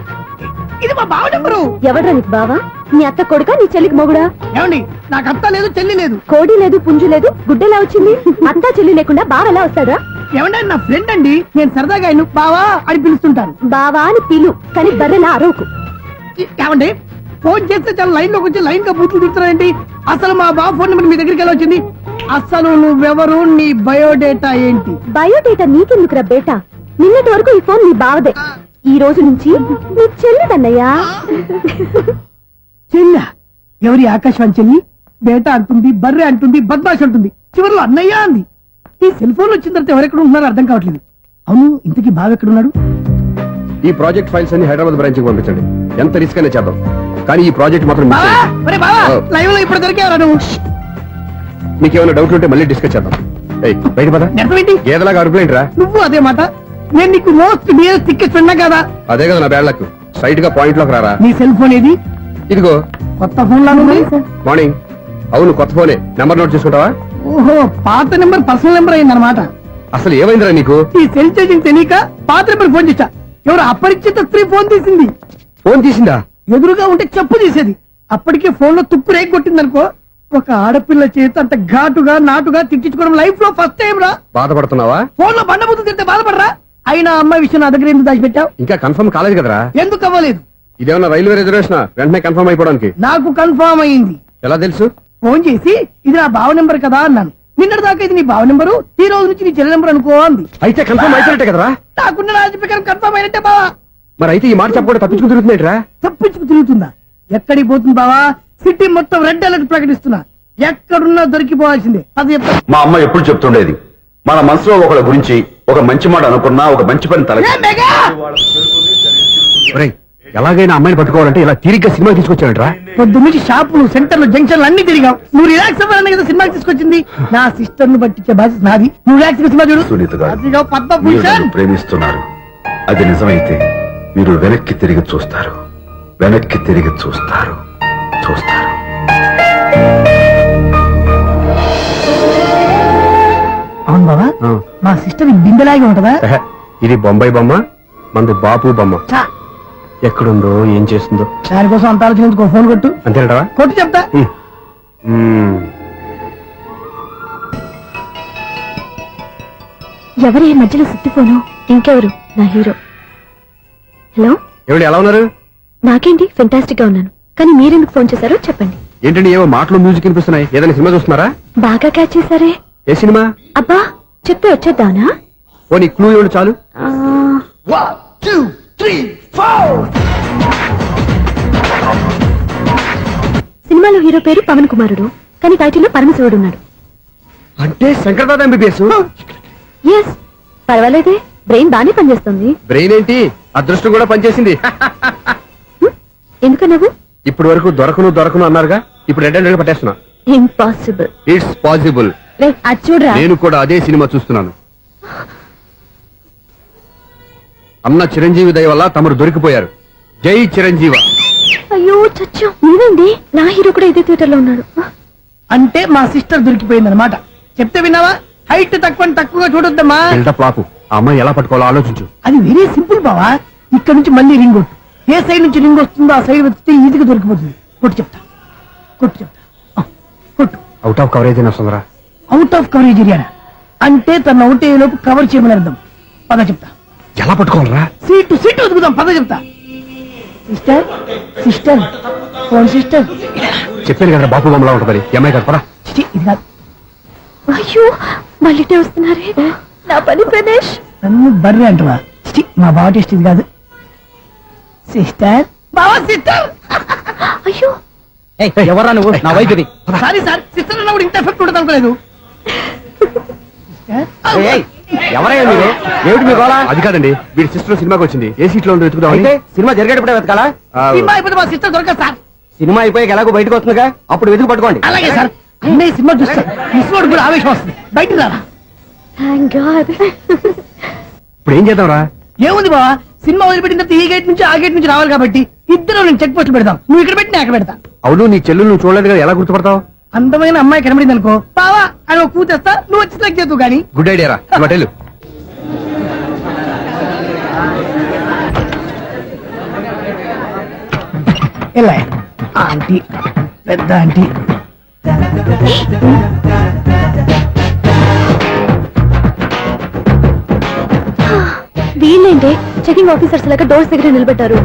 ఇది మా బావ నెంబరు. ఎవడ్రా నీకు బావా? నీ అత్త కొడుక, నీ చెల్లికి మొగుడా? ఏమండి, నాకు అత్త లేదు, చెల్లి లేదు. కోడి లేదు, పుంజు లేదు, గుడ్డెలా వచ్చింది? అత్త చెల్లి లేకుండా బావ ఎలా వస్తాడా? ఏమంటే నా ఫ్రెండ్ అండి, నేను సరదాగా ఆయన బావా అని పిలుస్తుంటాను. బావా అని పిలు, కానీ బర్రెలా అరవకు. ఏమండి, ఫోన్ చేస్తే చాలా లైన్ లోకి వచ్చి లైన్ గా బూతులు తిడుతున్నారండి. అసలు మా బావ ఫోన్ నెంబర్ మీ దగ్గరికి ఎలా వచ్చింది? అసలు నువ్వెవరు, నీ బయోడేటా ఏంటి? బయోడేటా నీకెందుకురా బేటా? నిన్నటి వరకు ఈ ఫోన్ నీ బావదే, ఈ రోజు నుంచి నీ చెల్లిదన్నయ్యా. చెల్ల? ఎవరి ఆకాశవాణి చెల్లి? బేటా అంటుంది, బర్రె అంటుంది, బద్మాష్ అంటుంది, చివరిలో అన్నయ్య అంది. ఈ సెల్ ఫోన్ వచ్చిన తర్వాత ఎవరెక్కడ ఉంటున్నారో అర్థం కావట్లేదు. అవును, ఇంతకీ బావ ఎక్కడున్నాడు? ఈ ప్రాజెక్ట్ ఫైల్స్ అన్ని హైదరాబాద్ బ్రాంచ్ కి పంపించండి. ఎంత రిస్క్ అయినా చేద్దాం, కానీ ఈ ప్రాజెక్ట్ మాత్రం మిస్ బావా, అయ్యింది. ఒరే బావా, లైవ్ లో ఇప్పుడు దొరికేవరా నువ్వు? మీకు ఏమైనా డౌట్ ఉంటే మళ్ళీ డిస్కస్ చేద్దాం. ఏయ్, బయట పద. నిజమేంటి? గేదలాగా అరుపులేంటి రా? నువ్వు అదే మాట. నేను నీకు మోస్ట్ డియర్ టికెట్స్ విన్నా కదా. అదే కదా నా బ్యాడ్ లక్. స్ట్రైట్ గా పాయింట్ లోకి రారా. నీ సెల్ ఫోన్ ఏది? ఇదిగో. కొత్త ఫోన్ లాగా ఉంది. మార్నింగ్. అవును, కొత్త ఫోనే. నెంబర్ నోట్ చేసుకుంటావా? ఓహో, పాత నెంబర్ పర్సనల్ నెంబర్ అయిందన్నమాట. అసలు ఏమైందిరా నీకు? ఈ సెల్ చేసింగ్ తెలియక పాత నెంబర్ ఫోన్ చేశా. ఎవరు అపరిచిత స్త్రీ ఫోన్ తీసింది. ఫోన్ తీసిందా? ఎదురుగా ఉంటే చెప్పు తీసేది. అప్పటికే ఫోన్ లో తుప్పు రేగి కొట్టిందనుకో. ఒక ఆడపిల్ల చేత అంత ఘాటుగా నాటుగా తిట్టించుకోవడం లైఫ్ లో ఫస్ట్ టైం రా. బాధపడుతున్నావా? ఫోన్ లో బండబుద్ధి తింటే బాధపడరా? అయినా అమ్మాయి విషయం నా దగ్గర ఎందుకు దాచిపెట్టావు? ఇంకా కన్ఫర్మ్ కాలేదు కదరా? ఎందుకు అవ్వలేదు? ఇదేమన్నా రైల్వే రిజర్వేషన్? వెంటనే కన్ఫర్మ్ అయిపోవడానికి. నాకు కన్ఫర్మ్ అయింది. ఎలా తెలుసు? ఫోన్ చేసి ఇది నా బావ నెంబర్ కదా అన్నాను. నిన్నటి దాకా ఇది నీ బావ నెంబరు, ఈ రోజు నుంచి నీ చెల్లి నెంబర్ అనుకో అంది. అయితే కన్ఫర్మ్ అయిపోయినట్టే కదరా? నాకున్న రాజు ప్రకారం కన్ఫర్మ్ అయినట్టే బావా. మరి అయితే ఈ మాట చెప్పకుండా తప్పించుకు తిరుగుతున్నట్రా? తప్పించుకు తిరుగుతుందా? ఎక్కడికి పోతుంది బావా? సిటీ మొత్తం రెడ్ అలర్ట్ ప్రకటిస్తున్నా. ఎక్కడున్నా దొరికిపోవాల్సిందే. అది మా అమ్మ ఎప్పుడు చెప్తుండేది, మన మనసులో ఒకళ్ళ గురించి ఒక మంచి మాట అనుకున్నా, ఒక మంచి పని తల ఎలాగైనా అమ్మాయిని పట్టుకోవాలంటే ఇలా తిరిగ్గా సినిమా తీసుకొచ్చాడంట్రా. పొద్దు నుంచి షాపులు, సెంటర్లు, జంక్షన్లు అన్ని తిరిగాం. నువ్వు రిలాక్స్ అవ్వాలని కదా సినిమాకి తీసుకొచ్చింది. నా సిస్టర్ ను పట్టించే బాధ్యత నాది. నువ్వు రిలాక్స్ సినిమా చూడు. సునీత గారు, అదిగో మీరు పద్మభూషణ్. నన్ను ప్రేమిస్తున్నారు. అది నిజమైతే మీరు వెనక్కి తిరిగి చూస్తారు, వెనక్కి తిరిగి చూస్తారు. అవును బాబా, మా సిస్టర్ బిందెలాగే ఉంటదా? ఇది బొంబాయి బొమ్మ, మంది బాపు బొమ్మ. చా, ఎక్కడుందో ఏం చేస్తుందో దానికోసం అంత ఆలోచించుకో. ఫోన్ కొట్టు. అంతేనటవా? కొట్టు చెప్తా. ఎవరు ఈ మధ్యలో సుత్తిపోను? ఇంకెవరు? నా హీరో. హలో, ఎవరు ఎలా ఉన్నారు? నాకేంటి ఫెంటాస్టిక్ గా ఉన్నాను, కానీ మీరెందుకు ఫోన్ చేశారో చెప్పండి. ఏంటండి ఏవో మాటలు మ్యూజిక్ వినిపిస్తున్నాయి, ఏదైనా సినిమా చూస్తున్నారా? బాగా క్యాచ్ చేశారే. ఏ సినిమా? అబ్బా, చెప్తే వచ్చేద్దానా? ఓ నీ క్లూ ఇవ్వండి చాలు. సినిమాలో హీరో పేరు పవన్ కుమారుడు, కానీ టైటిల్లో పరమశివుడు ఉన్నాడు. అంటే శంకర్దాద ఎంబీబీఎస్. ఎస్, పర్వాలేదే, బ్రెయిన్ బానే పనిచేస్తుంది. బ్రెయిన్ ఏంటి, అదృష్టం కూడా పనిచేసింది. ఎందుకన్నావు? ఇప్పటి వరకు దొరకను అన్నారుగా, ఇప్పుడు రెడ్ పట్టేస్తున్నా. ఇంపాసిబుల్. It's possible. అది చూడరా. నేను కూడా అదే సినిమా చూస్తున్నాను. అన్న చిరంజీవి దయ వల్ల తమరు దొరికిపోయారు. జై చిరంజీవ. అయ్యో చచ్చా, నేనండి, నా హీరో కూడా ఇదే థియేటర్ లో ఉన్నాడు. అంటే మా సిస్టర్ దొరికిపోయింది అనమాట. చెప్తే విన్నావా? హైట్ తక్కువగా చూడొద్దమ్మా. బిల్డప్ లాపు. ఆ అమ్మాయి ఎలా పట్టుకోవాలో ఆలోచించు. అది వెరీ సింపుల్ బావా. ఇక్కడ నుంచి మళ్ళీ రింగ్ కొట్టు. ఏ సైడ్ నుంచి రింగ్ వస్తుందో ఆ సైడ్ వస్తే ఈజీగా దొరికిపోతుంది. కొట్టు చెప్తా. కొట్టు. అవుట్ ఆఫ్ కవరేజ్ అయినా వస్తుందిరా. అవుట్ ఆఫ్ కవరేజ్ ఏరియా అంటే తన అవుట్ అయ్యే లోపు కవర్ చేయమని అర్థం. పద చెప్తా. ఎలా పట్టుకోవాలరా? సీటు వెతుకుదాం. పద చెప్తా. Sister phone sister. చెప్పాను కదా బాపు బొమ్మలా ఉంటది. అమ్మాయి కదా పరా. ఇది కాదు. అయ్యో, మళ్ళీ వస్తున్నారే. నా పని ప్రదేశ్. నన్ను బర్రె అంటవా? మా బావ టేస్ట్ ఇది కాదు. సిస్టర్, బావా సిస్టర్. అయ్యో, ఎవరా నువ్వు? నా వైఫ్ ఇది. సారీ సార్, సిస్టర్ అన్నప్పుడు ఇంత ఎఫెక్ట్ ఉండదు అనుకోలేదు. ఎవరయ్యా మీరు? ఏమిటి మీ గోళ? అది కాదండి, వీడి సిస్టర్ సినిమాకి వచ్చింది. ఏ సీట్ లో ఉందో వెతుకుదాం. అయితే సినిమా జరిగేటప్పుడే వెతకాలా? సినిమా అయిపోతే మా సిస్టర్ దొరకదు సార్. సినిమా అయిపోయాక ఎలాగో బయటకు వస్తుందిగా, అప్పుడు వెతుకు పట్టుకోండి. అలాగే సార్. అన్నయ్య సినిమా చూస్తారు. మిస్వాడు కూడా ఆవేశం వస్తుంది. బయట రారా. Thank God. ఇప్పుడు ఏం చేద్దాంరా? ఏముంది బావా, సినిమా వదిలిపెట్టిన తర్వాత ఈ గేట్ నుంచి ఆ గేట్ నుంచి రావాలి కాబట్టి ఇద్దరు నేను చెక్ పోస్ట్ పెడతాం. నువ్వు ఇక్కడ పెట్టి నేను అక్కడ పెడతా. అవును, నీ చెల్లు నువ్వు చూడలేదు కదా, ఎలా గుర్తుపడతావు? అందమైన అమ్మాయి కనబడింది అనుకో, బావా అని ఒక కూతేస్తా, నువ్వు వచ్చి సెలెక్ట్ చేద్దు కానీ. గుడ్ ఐడియా రా. హోటల్ ఎలా ఆంటీ, పెద్ద ఆంటీ. వీళ్ళేంటే చెకింగ్ ఆఫీసర్స్ లాగా డోర్స్ దగ్గర నిలబెట్టారు.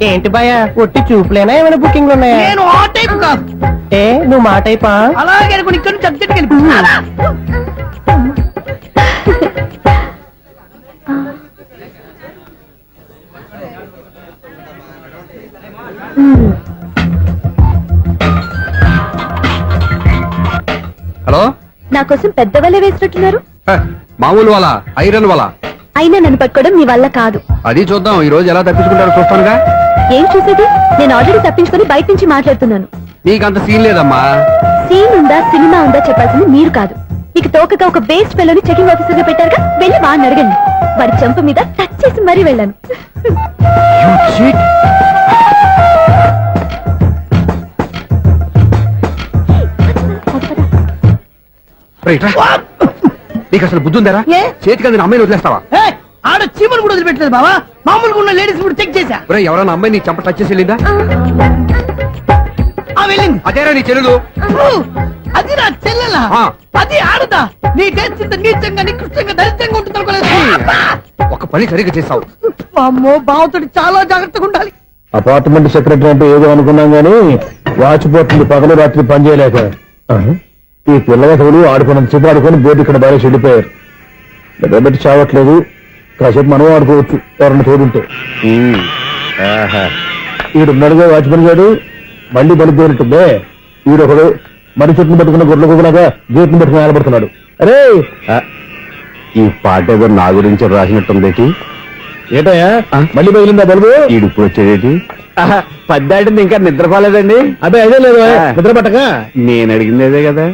ఏంటి భయ, ఒట్టి చూపులేనా ఏమైనా బుకింగ్ ఉన్నాయా? నేను ఆ టైప్ కాదు. నువ్వు మా టైపా? అలాగే అనుకుని ఇక్కడ నుంచి అర్జెంట్కి వెళ్ళిపో. హలో, నా కోసం పెద్ద వల వేసినట్టున్నారు. మామూలు వాళ్ళ ఐరన్ వాళ్ళ. అయినా నన్ను పట్టుకోవడం మీ వల్ల కాదు. అది చూద్దాం, ఈ రోజు ఎలా తప్పించుకుంటారో చూస్తానుగా. ఏం చూసేది? నేను ఆల్రెడీ తప్పించుకొని బయట నుంచి మాట్లాడుతున్నాను. నీకంత సీన్ లేదమ్మా. సీన్ ఉందా సినిమా ఉందా చెప్పాల్సింది మీరు కాదు. మీకు తోకగా ఒక బేస్ట్ పిల్లని చెకింగ్ ఆఫీసర్ గా పెట్టారుగా, వెళ్ళి వాడిని అడగండి. వాడి చెంప మీద టచ్ చేసి మరీ వెళ్ళాను. నీకు అసలు బుద్ధి ఉందారా? ఏ? చేతికి అందిన అమ్మాయిని వదిలేస్తావా? ఆడ చీమలు కూడా వదిలిపెట్టలేదు బావా. మామూలుగా ఉన్న లేడీస్ కూడా చెక్ చేశా. ఎవరైనా అమ్మాయి నీ చంప టచ్ చేసి వెళ్ళిందా? వెళ్ళింది. అదేరా నీ చెల్లెలు. అది నా చెల్లెలా? ఆ. అది ఆడదా? నీ టేస్ట్ ఇంత నీచంగా నికృష్టంగా దరిద్రంగా ఉంటుంది అనుకోలేదు. ఒక పని సరిగ్గా చేస్తావు. అమ్మో, బావతోటి చాలా జాగ్రత్తగా ఉండాలి. అపార్ట్మెంట్ సెక్రటరీ అంటే ఏదో అనుకున్నాం గానీ వాచిపోతుంది పగలు రాత్రి పని చేయలేక. ఈ పిల్లగతులు ఆడుకున్నంత సేపు ఆడుకొని బోర్డు ఇక్కడ బాగా చెడిపోయారు. నిద్రబెట్టి చావట్లేదు. కాసేపు మనం ఆడుకోవచ్చు ఎవరన్నా తోడుంటే. ఈడున్నాడుగా వాచ్మెన్ గారు, మళ్ళీ బలిపోయినట్టుందే. ఈడొకడు మరి చెట్లు పట్టుకున్న గొడ్ల గులాగా గేట్లు పట్టుకుని నిలబడుతున్నాడు. అరే ఈ పాట ఏదో నా గురించి రాసినట్టుంది. ఏటయ్యా మళ్ళీ పగిలిందా బల్బు? ఈడుపు వచ్చేది పద్దాటింది ఇంకా నిద్రపోలేదండి. అదే అదే లేదు నిద్ర పట్టక. నేను అడిగింది అదే కదా.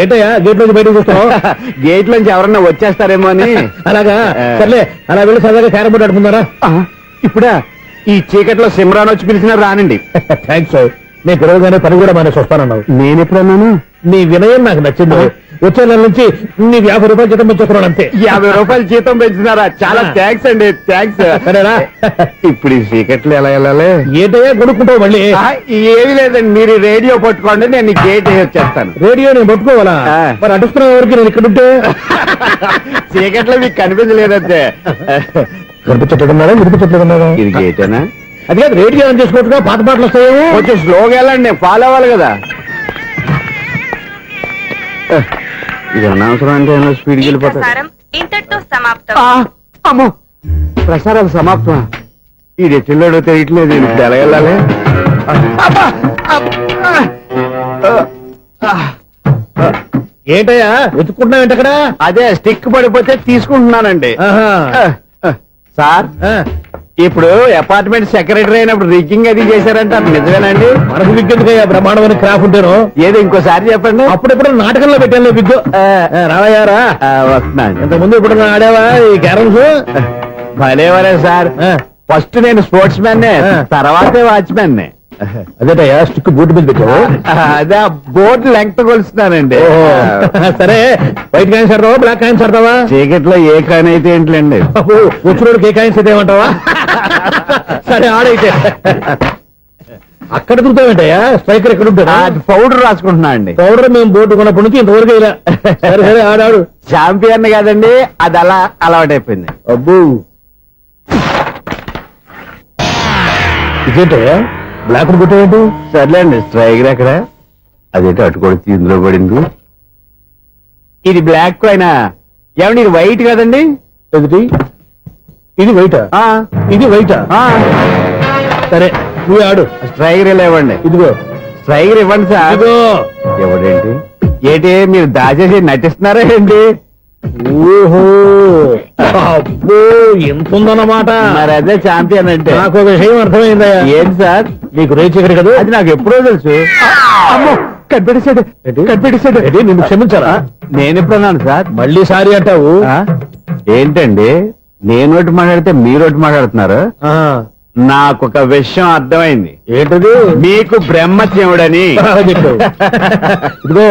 ఏటయ్యా గేట్ నుంచి బయటకు చూస్తావు? గేట్ నుంచి ఎవరన్నా వచ్చేస్తారేమో అని. అలాగా సర్లే, అలా వెళ్ళి సరదాగా క్యారం బోర్డు ఆడుకున్నారా? ఇప్పుడా ఈ చీకట్లో సిమ్రాన్ వచ్చి పిలిచినా రానండి. థ్యాంక్స్. నేను పిలవగానే పని కూడా మానేసి వస్తానన్నావు. నేను ఎప్పుడన్నాను? నీ వినయం నాకు నచ్చింది. వచ్చే నెల నుంచి నీకు 50 రూపాయలు జీతం పెంచుతున్నాను అంతే. 50 రూపాయలు జీతం పెంచుతున్నారా? చాలా థ్యాంక్స్ అండి. థ్యాంక్స్. సరేనా? ఇప్పుడు ఈ చీకట్లు ఎలా వెళ్ళాలి? ఏంటయ్యా కొనుక్కుంటావు మళ్ళీ? ఏమీ లేదండి, మీరు రేడియో పట్టుకోండి, నేను గేట్ వేసి వచ్చేస్తాను. రేడియో నేను పట్టుకోవాలా? మరి అడుస్తున్న వరకు నేను ఇక్కడ ఉంటే చీకట్లో మీకు కనిపించలేదంటే. కనిపించట్లేదన్నారా వినిపించట్లేదన్నారా? ఇది గేటేనా? అది కాదు, రేడియో ఆన్ చేసుకోవచ్చుగా, పాత పాటలు వస్తాయేమో. కొంచెం స్లోగా వెళ్ళండి, నేను ఫాలో అవ్వాలి కదా. ఇది అనవసరం అంటే స్పీడ్కి వెళ్ళిపోతాడు. ఇంతటితో సమాప్తం. అమ్మో, ప్రసారాలు సమాప్తం. ఇది ఎట్టిల్లాడో తెలియట్లేదు. ఇప్పుడు ఎలా వెళ్ళాలి? ఏంటయ్యా వెతుక్కుంటున్నావు ఏంటి అక్కడ? అదే స్టిక్ పడిపోతే తీసుకుంటున్నానండి. సార్, ఇప్పుడు అపార్ట్మెంట్ సెక్రటరీ అయినప్పుడు రిగ్గింగ్ అది చేశారంటే అది నిజమేనండి? మనకు విగ్గెందుకయ్యా, బ్రహ్మాండమైన క్రాఫ్ ఉంటాను. ఏదో ఇంకోసారి చెప్పండి. అప్పుడెప్పుడు నాటకంలో పెట్టాను విగ్గు. రావయ్యారా? వస్తున్నాను. ఇంతకుముందు ఇప్పుడు ఆడావా ఈ క్యారమ్స్? భలేవరే సార్. ఫస్ట్ నేను స్పోర్ట్స్ మ్యాన్, తర్వాతే వాచ్మెన్. అదేటయ్యా స్టిక్ బూట్ మీద పెట్టావు? అదే బోర్డు లెంగ్త్ కొలుస్తున్నానండి. సరే, వైట్ కాయిన్స్ ఆడతావా బ్లాక్ కాయిన్స్ ఆడతావా? చీకట్లో ఏ కాయిన్ అయితే ఏంటండి, వచ్చినోడికి ఏ కాయిన్స్ అయితే ఏమంటావా? సరే ఆడైతే. అక్కడ దురుతావేంటయ్యా? స్ట్రైకర్ ఎక్కడ ఉంటాడా? పౌడర్ రాసుకుంటున్నా అండి. పౌడర్ మేము బోర్డు కొన్నప్పటి నుంచి ఇంతవరకు ఇలా. సరే సరే ఆడాడు. ఛాంపియన్ కాదండి, అది అలా అలవాటైపోయింది. అబ్బు, ఇదేంటయ్యా బ్లాక్ కొట్టేంటి? సర్లేండి, స్ట్రైకర్ ఎక్కడ? అదేంటి అటుకొడితే ఇందులో పడింది. ఇది బ్లాక్ కాయిన్. ఏమండి ఇది వైట్ కదండి? ఎదుటి ఇది వైటా? ఇది వైటా? సరే నువ్వు ఆడు. స్ట్రైకర్ ఇలా ఇవ్వండి. ఇదిగో స్ట్రైకర్ ఇవ్వండి సార్. ఇదిగో. ఎవడేంటి ఏంటి మీరు దాచేసి నటిస్తున్నారా ఏంటి? ఓహో, అబ్బో ఎంత ఉందన్నమాట. మరి అదే ఛాంపియన్ అంటే. నాకు ఒక విషయం అర్థమైందయ్యా. ఏంటి సార్? నీకు రేచి ఇక్కడ కదా? అది నాకు ఎప్పుడో తెలుసు. అమ్మో, కనిపెట్టేశాడు కనిపెట్టేశాడు. నిన్ను క్షమించారా? నేను ఎప్పుడన్నాను సార్? మళ్ళీ సారీ అంటావు? ఏంటండి నేను ఒకటి మాట్లాడితే మీరు ఒకటి మాట్లాడుతున్నారు. నాకు ఒక విషయం అర్థమైంది. ఏంటది? మీకు బ్రహ్మత్యముడని. ఇదిగో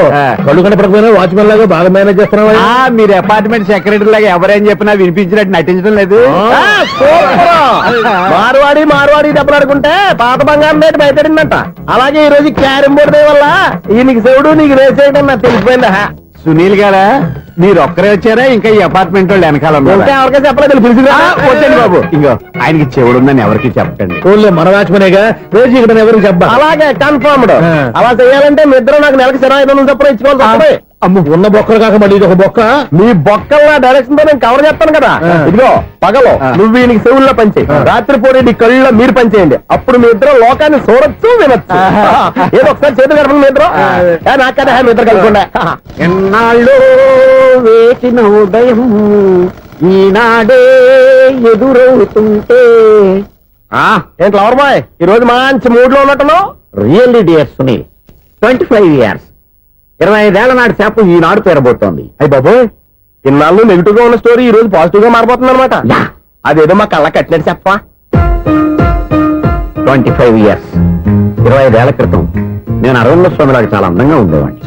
కళ్ళు కనపడకపోయినా వాచ్మెన్ లాగా బాగా మేనేజ్ చేస్తున్నావా? మీరు అపార్ట్మెంట్ సెక్రటరీ లాగా ఎవరేం చెప్పినా వినిపించినట్టు నటించడం లేదు. మార్వాడి దెబ్బలాడుకుంటే పాత బంగారం రేటు బయటడిందంట. అలాగే ఈ రోజు క్యారం బోర్డు వల్ల ఈయనకి శివుడు నీకు రేసేయడం నాకు తెలిసిపోయిందా? సునీల్ గారా, మీరు ఒక్కరే వచ్చారా ఇంకా ఈ అపార్ట్మెంట్ వాళ్ళు వెనకాల ఎవరికైనా చెప్పలేదు, పిలిచిందా? వచ్చండి బాబు. ఇంకో ఆయనకి చెవుడుందని ఎవరికి చెప్పకండి. ఓన్లీ మన వాచ్మనేగా, రేచి ఇక్కడ ఎవరికి చెప్పా. అలాగే కన్ఫర్మ్డ్. అలా చేయాలంటే మీ ఇద్దరు నాకు నెలకి 500 చొప్పున ఇచ్చుకోవాలి. అమ్మ, ఉన్న బొక్కలు కాక మళ్ళీ ఇది ఒక బొక్క. మీ బొక్కల డైరెక్షన్ తో నేను కవర్ చేస్తాను కదా. ఇదిగో పగలో నువ్వు ఈయనకి చెవుల్లో పంచే, రాత్రిపూట నీ కళ్ళలో మీరు పనిచేయండి. అప్పుడు మీ ఇద్దరు లోకాన్ని చూడొచ్చు వినొచ్చు. ఏదో ఒకసారి చేతులు కలపండి మీ ఇద్దరు. నాకు కదా మీ ఇద్దరు కలుపుకుండా. ఎన్నాళ్ళు వేసిన ఉదయం ఈనాడే ఎదురవుతుంటే. ఏంటి లవర్ బాయ్, ఈ రోజు మంచి మూడ్ లో ఉన్నట్టున్నావు? రియల్లీ డియర్ సునీల్, 25 years 25 ఏళ్ల నాటి చేప ఈనాడు పేరబోతోంది. అయ్యి బాబోయ్, ఇన్నాళ్ళు నెగిటివ్ గా ఉన్న స్టోరీ ఈ రోజు పాజిటివ్ గా మారిపోతుంది అనమాట. అదేదో మా కళ్ళ కట్టినట్టు చెప్పా. 25 years 25 ఏళ్ల క్రితం నేను అరవింద స్వామిలాగా చాలా అందంగా ఉండేవాడిని.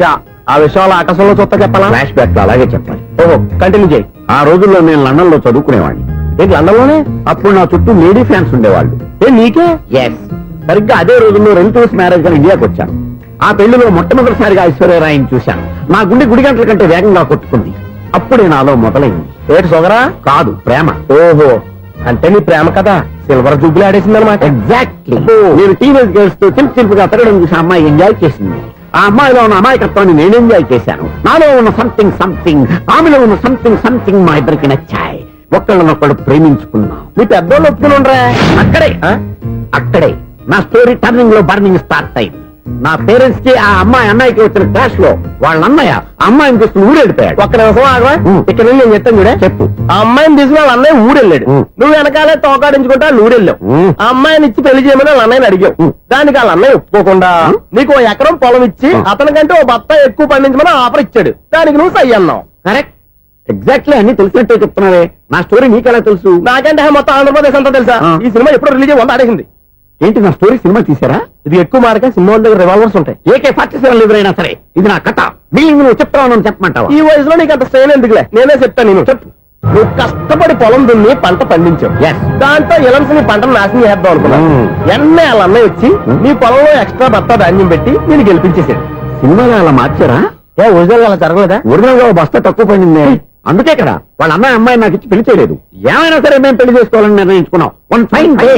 ఆ విషయాలు ఆకాశంలో చూస్తా చెప్పాలా? ఫ్లాష్ బ్యాక్ లో అలాగే చెప్పాలి. ఓహో, కంటిన్యూ చేయి. ఆ రోజుల్లో నేను లండన్ లో చదువుకునేవాడిని. ఏంటి లండన్ లోనే? అప్పుడు నా చుట్టూ లేడీ ఫ్యాన్స్ ఉండేవాళ్ళు. నీకే? ఎస్, సరిగ్గా అదే రోజుల్లో రిలేటివ్స్ మ్యారేజ్ గా ఇండియాకి వచ్చాను. ఆ పెళ్లిలో మొట్టమొదటిసారిగా ఐశ్వర్యరాయని చూశాను. నా గుండె గుడి గంటల కంటే వేగంగా కొట్టుకుంది. అప్పుడే నాలో మొదలైంది. ఏటి సొగరా? కాదు, ప్రేమ. ఓహో, అంటే నీ ప్రేమ కదా సిల్వర్ జూబ్లీ ఆడేసింది అనమాట. ఎగ్జాక్ట్లీ. నేను టీనేజ్ గర్ల్స్ తో చిలుపుగా తిరగడం చూసి అమ్మాయి ఎంజాయ్ చేసింది. ఆ అమ్మాయిలో ఉన్న అమాయకత్వాన్ని నేను ఎంజాయ్ చేశాను. నాలో ఉన్న సంథింగ్ ఆమెలో ఉన్న సంథింగ్ మా ఇద్దరికి నచ్చాయి. ఒక్కళ్ళనొక్కడు ప్రేమించుకున్నాం. మీ పెద్దోళ్ళు ఒప్పుకుని ఉండరా? అక్కడే నా స్టోరీ టర్నింగ్ లో బర్నింగ్ స్టార్ట్ అయింది. నా పేరెంట్స్ కి ఆ అమ్మాయి అన్నయ్యకి వచ్చిన క్లాష్ లో వాళ్ళ అన్నయ్య ఆ అమ్మాయిని తీసుకుని ఊరెళ్ళిపోయాడు. ఒక్క నిమిషం ఆగవా? ఇక్కడ నుండి నేను చెప్తాను చూడే. చెప్పు. ఆ అమ్మాయిని తీసుకుని వాళ్ళ అన్నయ్య ఊరెళ్ళాడు. నువ్వు వెనకాలే తోకాడించుకుంటా వాళ్ళు ఊరెళ్ళావు. ఆ అమ్మాయిని ఇచ్చి పెళ్లి చేయమని వాళ్ళ అన్నయ్యని అడిగావు. దానికి వాళ్ళ అన్నయ్య ఒప్పుకోకుండా నీకు 1 ఎకరం పొలం ఇచ్చి అతనికంటే 1 బత్త ఎక్కువ పండించమని ఆఫర్ ఇచ్చాడు. దానికి నువ్వు సై అన్నావు. కరెక్ట్, ఎగ్జాక్ట్లీ అన్ని తెలిసినట్టే చెప్తున్నావే. నా స్టోరీ నీకెలా తెలుసు? నాకంటే మొత్తం ఆంధ్రప్రదేశ్ అంతా తెలుసా? ఈ సినిమా ఎప్పుడు రిలీజ్ 100 ఆడేసింది. ఏంటి నా స్టోరీ సినిమా తీసారా? ఇది ఎక్కువ మార్క సినిమా వాళ్ళ దగ్గర రివాల్వర్స్ ఉంటాయి. AK-47 ఎదురైనా సరే ఇది నా కథ. బిల్లింగ్ నువ్వు చెప్తావు చెప్పమంటావా? ఈ వయసులో నీకు అంత స్ట్రెయిన్ ఎందుకులే, నేనే చెప్తాను. నేను చెప్పు. నువ్వు కష్టపడి పొలం దున్ని పంట పండించావు. దాంతో ఇలమ్స్ నీ పంటను నాశనం చేద్దాం అనుకున్నావు. ఎన్నే వాళ్ళ అన్నయ్య వచ్చి నీ పొలంలో ఎక్స్ట్రా బత్తా ధాన్యం పెట్టి నేను గెలిపించేసాడు. సినిమాలో అలా మార్చారా? ఒరిజినల్ అలా జరగలేదా? ఒరిజినల్ గా బస్తా తక్కువ పడింది. అందుకే కదా వాళ్ళ అమ్మాయి నాకు ఇచ్చి పెళ్లి చేయలేదు. ఏమైనా సరే మేము పెళ్లి చేసుకోవాలని నిర్ణయించుకున్నాం. One fine day.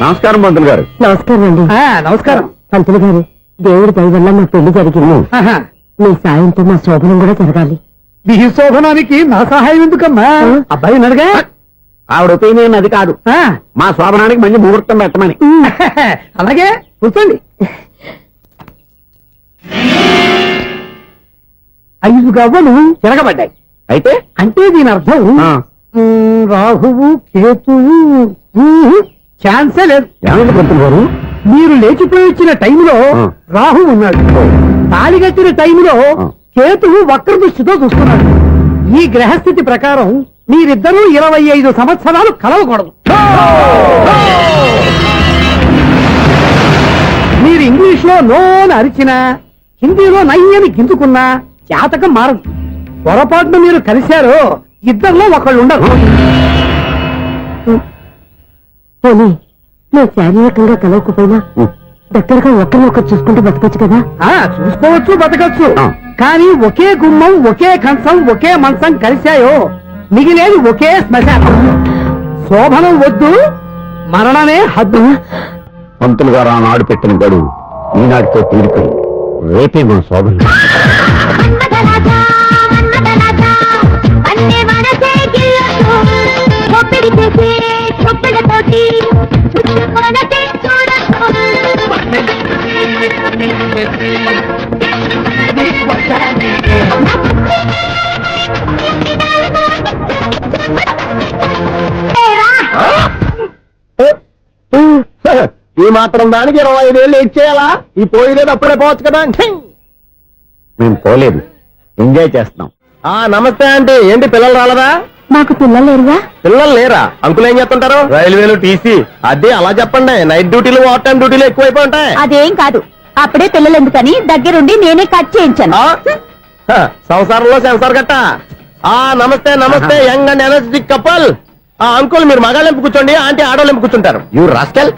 నమస్కారం పంతులు గారు. నమస్కారం అండి. నమస్కారం. పంతులు గారు, దేవుడి దయ వల్ల మా పెళ్లి జరిగింది. మీ సాయంతో మా శోభనం కూడా జరగాలి. మీ శోభనానికి నా సహాయం ఎందుకమ్మా? అబ్బాయి అడగా. ఆవిడ ఒపీనియన్ అది కాదు. మా శోభనానికి మంచి ముహూర్తం పెట్టమని. అలాగే కూర్చోండి. 5 గవ్వలు తిరగబడ్డాయి. అయితే అంటే దీని అర్థం రాహువు కేతువు ఛాన్సే లేదు. ఏమైంది పంతులు గారు? మీరు లేచిపోయి వచ్చిన టైంలో రాహు ఉన్నాడు. తాళి కట్టిన టైంలో కేతువు వక్ర దృష్టితో చూస్తున్నాడు. ఈ గ్రహస్థితి ప్రకారం మీరిద్దరూ 25 సంవత్సరాలు కలవకూడదు. మీరు ఇంగ్లీష్ లో నోన్ అరిచినా, హిందీలో నయ్యని గింజుకున్నా జాతకం మారదు. పొరపాటున మీరు కలిశారో ఇద్దరిలో ఒకళ్ళు ఉండరు. పోనీ మేము శారీరకంగా కలవకపోయినా దగ్గరగా ఒకరినొకరు చూసుకుంటూ బతకొచ్చు కదా. చూసుకోవచ్చు, బతకచ్చు. కానీ ఒకే గుమ్మం, ఒకే కంచం, ఒకే మంచం కలిశాయో మిగిలేది ఒకే శ్మశానం. శోభనం వద్దు, మరణమే హద్దు. పంతులు గారు ఆనాడు పెట్టిన గడువు ఈనాటితో తీరిపోయి రేపే మా శోభనం. ఈ మాత్రం దానికి 25 ఏళ్ళు ఇచ్చేయాలా? ఈ పోయేది అప్పుడే పోవచ్చు కదా. మేము పోలేదు, ఎంజాయ్ చేస్తున్నాం. నమస్తే అంటే ఏంటి పిల్లలు రాలదా? మాకు పిల్లలు లేరుగా. పిల్లలు లేరా? అంకులు ఏం చేస్తుంటారు? రైల్వేలు, టీసీ. అదే అలా చెప్పండి. నైట్ డ్యూటీలు, ఓవర్ టైం డ్యూటీలు ఎక్కువైపోయి ఉంటాయి. అదేం కాదు, అప్పుడే పిల్లలు ఎందుకని దగ్గరుండి నేనే కట్ చేయించాను. సంసారంలో సెన్సార్ గట్ట. నమస్తే నమస్తే, young and energetic couple. Uncle మీరు మగాళ్ళెంపు కూర్చోండి, ఆంటీ ఆడోళ్ళెంపు కూర్చుంటారు. యూ రాస్కల్,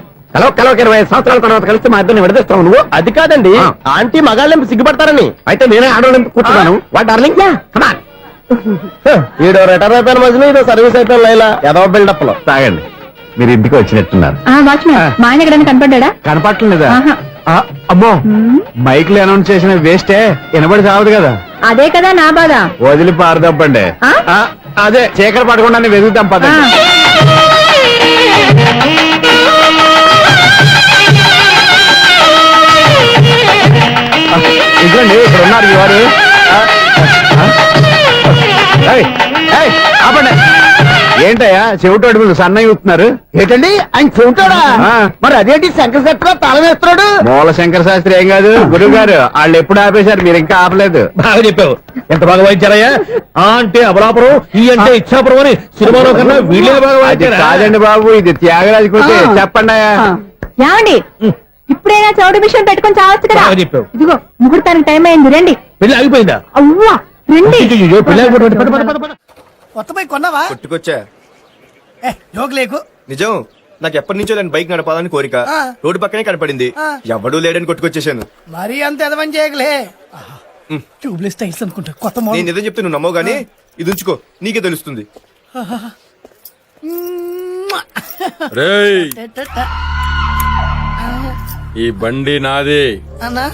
కలవ 20 సంవత్సరాల తర్వాత కలిసి మా ఇద్దరిని విడదీస్తావు నువ్వు? అది కాదండి, ఆంటీ మగాళ్ళెంపు సిగ్గుపడతారని. అయితే నేనే ఆడోళ్ళెంపు కూర్చున్నాను. What darling, come on. ఈడో రిటైర్ అయిపోయిన మధ్యలో ఇదో సర్వీస్ అయిపోయిన లైలా ఏదో బిల్డప్ లో. తాగండి, మీరు ఇంటికి వచ్చినట్టున్నారు. వాచ్మెన్ మా ఆయన ఎక్కడైనా కనపడ్డా? కనపట్లేదా? అమ్మో, మైక్ లో అనౌన్స్ చేసిన వేస్టే, వినబడి సావదు కదా. అదే కదా నా బాధ. వదిలి పారదప్పండి. అదే చీకటి పడకుండా వెతుకుతాం పదండి. ఇదిగోండి, ఇక్కడ ఉన్నారు ఈ వారు. ఆపండి. ఏంటయ్యా చెవిటోడి మీద సన్నయ్య అవుతున్నారు? ఏంటండి ఆయన చెబుతాడా? మరి అదేంటి శంకర శెట్టిలో తాళం వేస్తున్నాడు? మూల శంకర శాస్త్రి ఏం కాదు, గురువు గారు. వాళ్ళు ఎప్పుడు ఆపేశారు, మీరు ఇంకా ఆపలేదు. బాగా చెప్పావు. ఎంత బాగా వాయించారయ్యా. అంటే అబలాపురం, ఈ అంటే ఇచ్చాపురం అని సినిమాలో కన్నా వీళ్ళే బాగా వాయించారు. కాదండి బాబు, ఇది త్యాగరాజు కూర్చో. చెప్పండి అయ్యా. ఏమండి, ఇప్పుడైనా చౌడు మిషన్ పెట్టుకొని చావచ్చు కదా. బాగా చెప్పావు. ఇదిగో ముహూర్తానికి టైం అయింది, రండి. పెళ్లి ఆగిపోయిందా? అవ్వా రండి. పెళ్లి కొత్త బైక్ కొన్నావా? కొట్టుకొచ్చా. జోక్ లేకు. నిజం, నాకు ఎప్పటి నుంచో నేను బైక్ నడపాలని కోరిక. రోడ్డు పక్కనే కనపడింది, ఎవడూ లేడని కొట్టుకొచ్చేసాను. మరీ అంత ఎదవని చేయగలే. ట్యూబ్లెస్ టైల్స్ అనుకుంటా, కొత్త నేను నిజం చెప్తే నువ్వు నమ్మవు గానీ ఇది ఉంచుకో, నీకే తెలుస్తుంది. రేయ్, ఈ బండి నాదే. అన్నా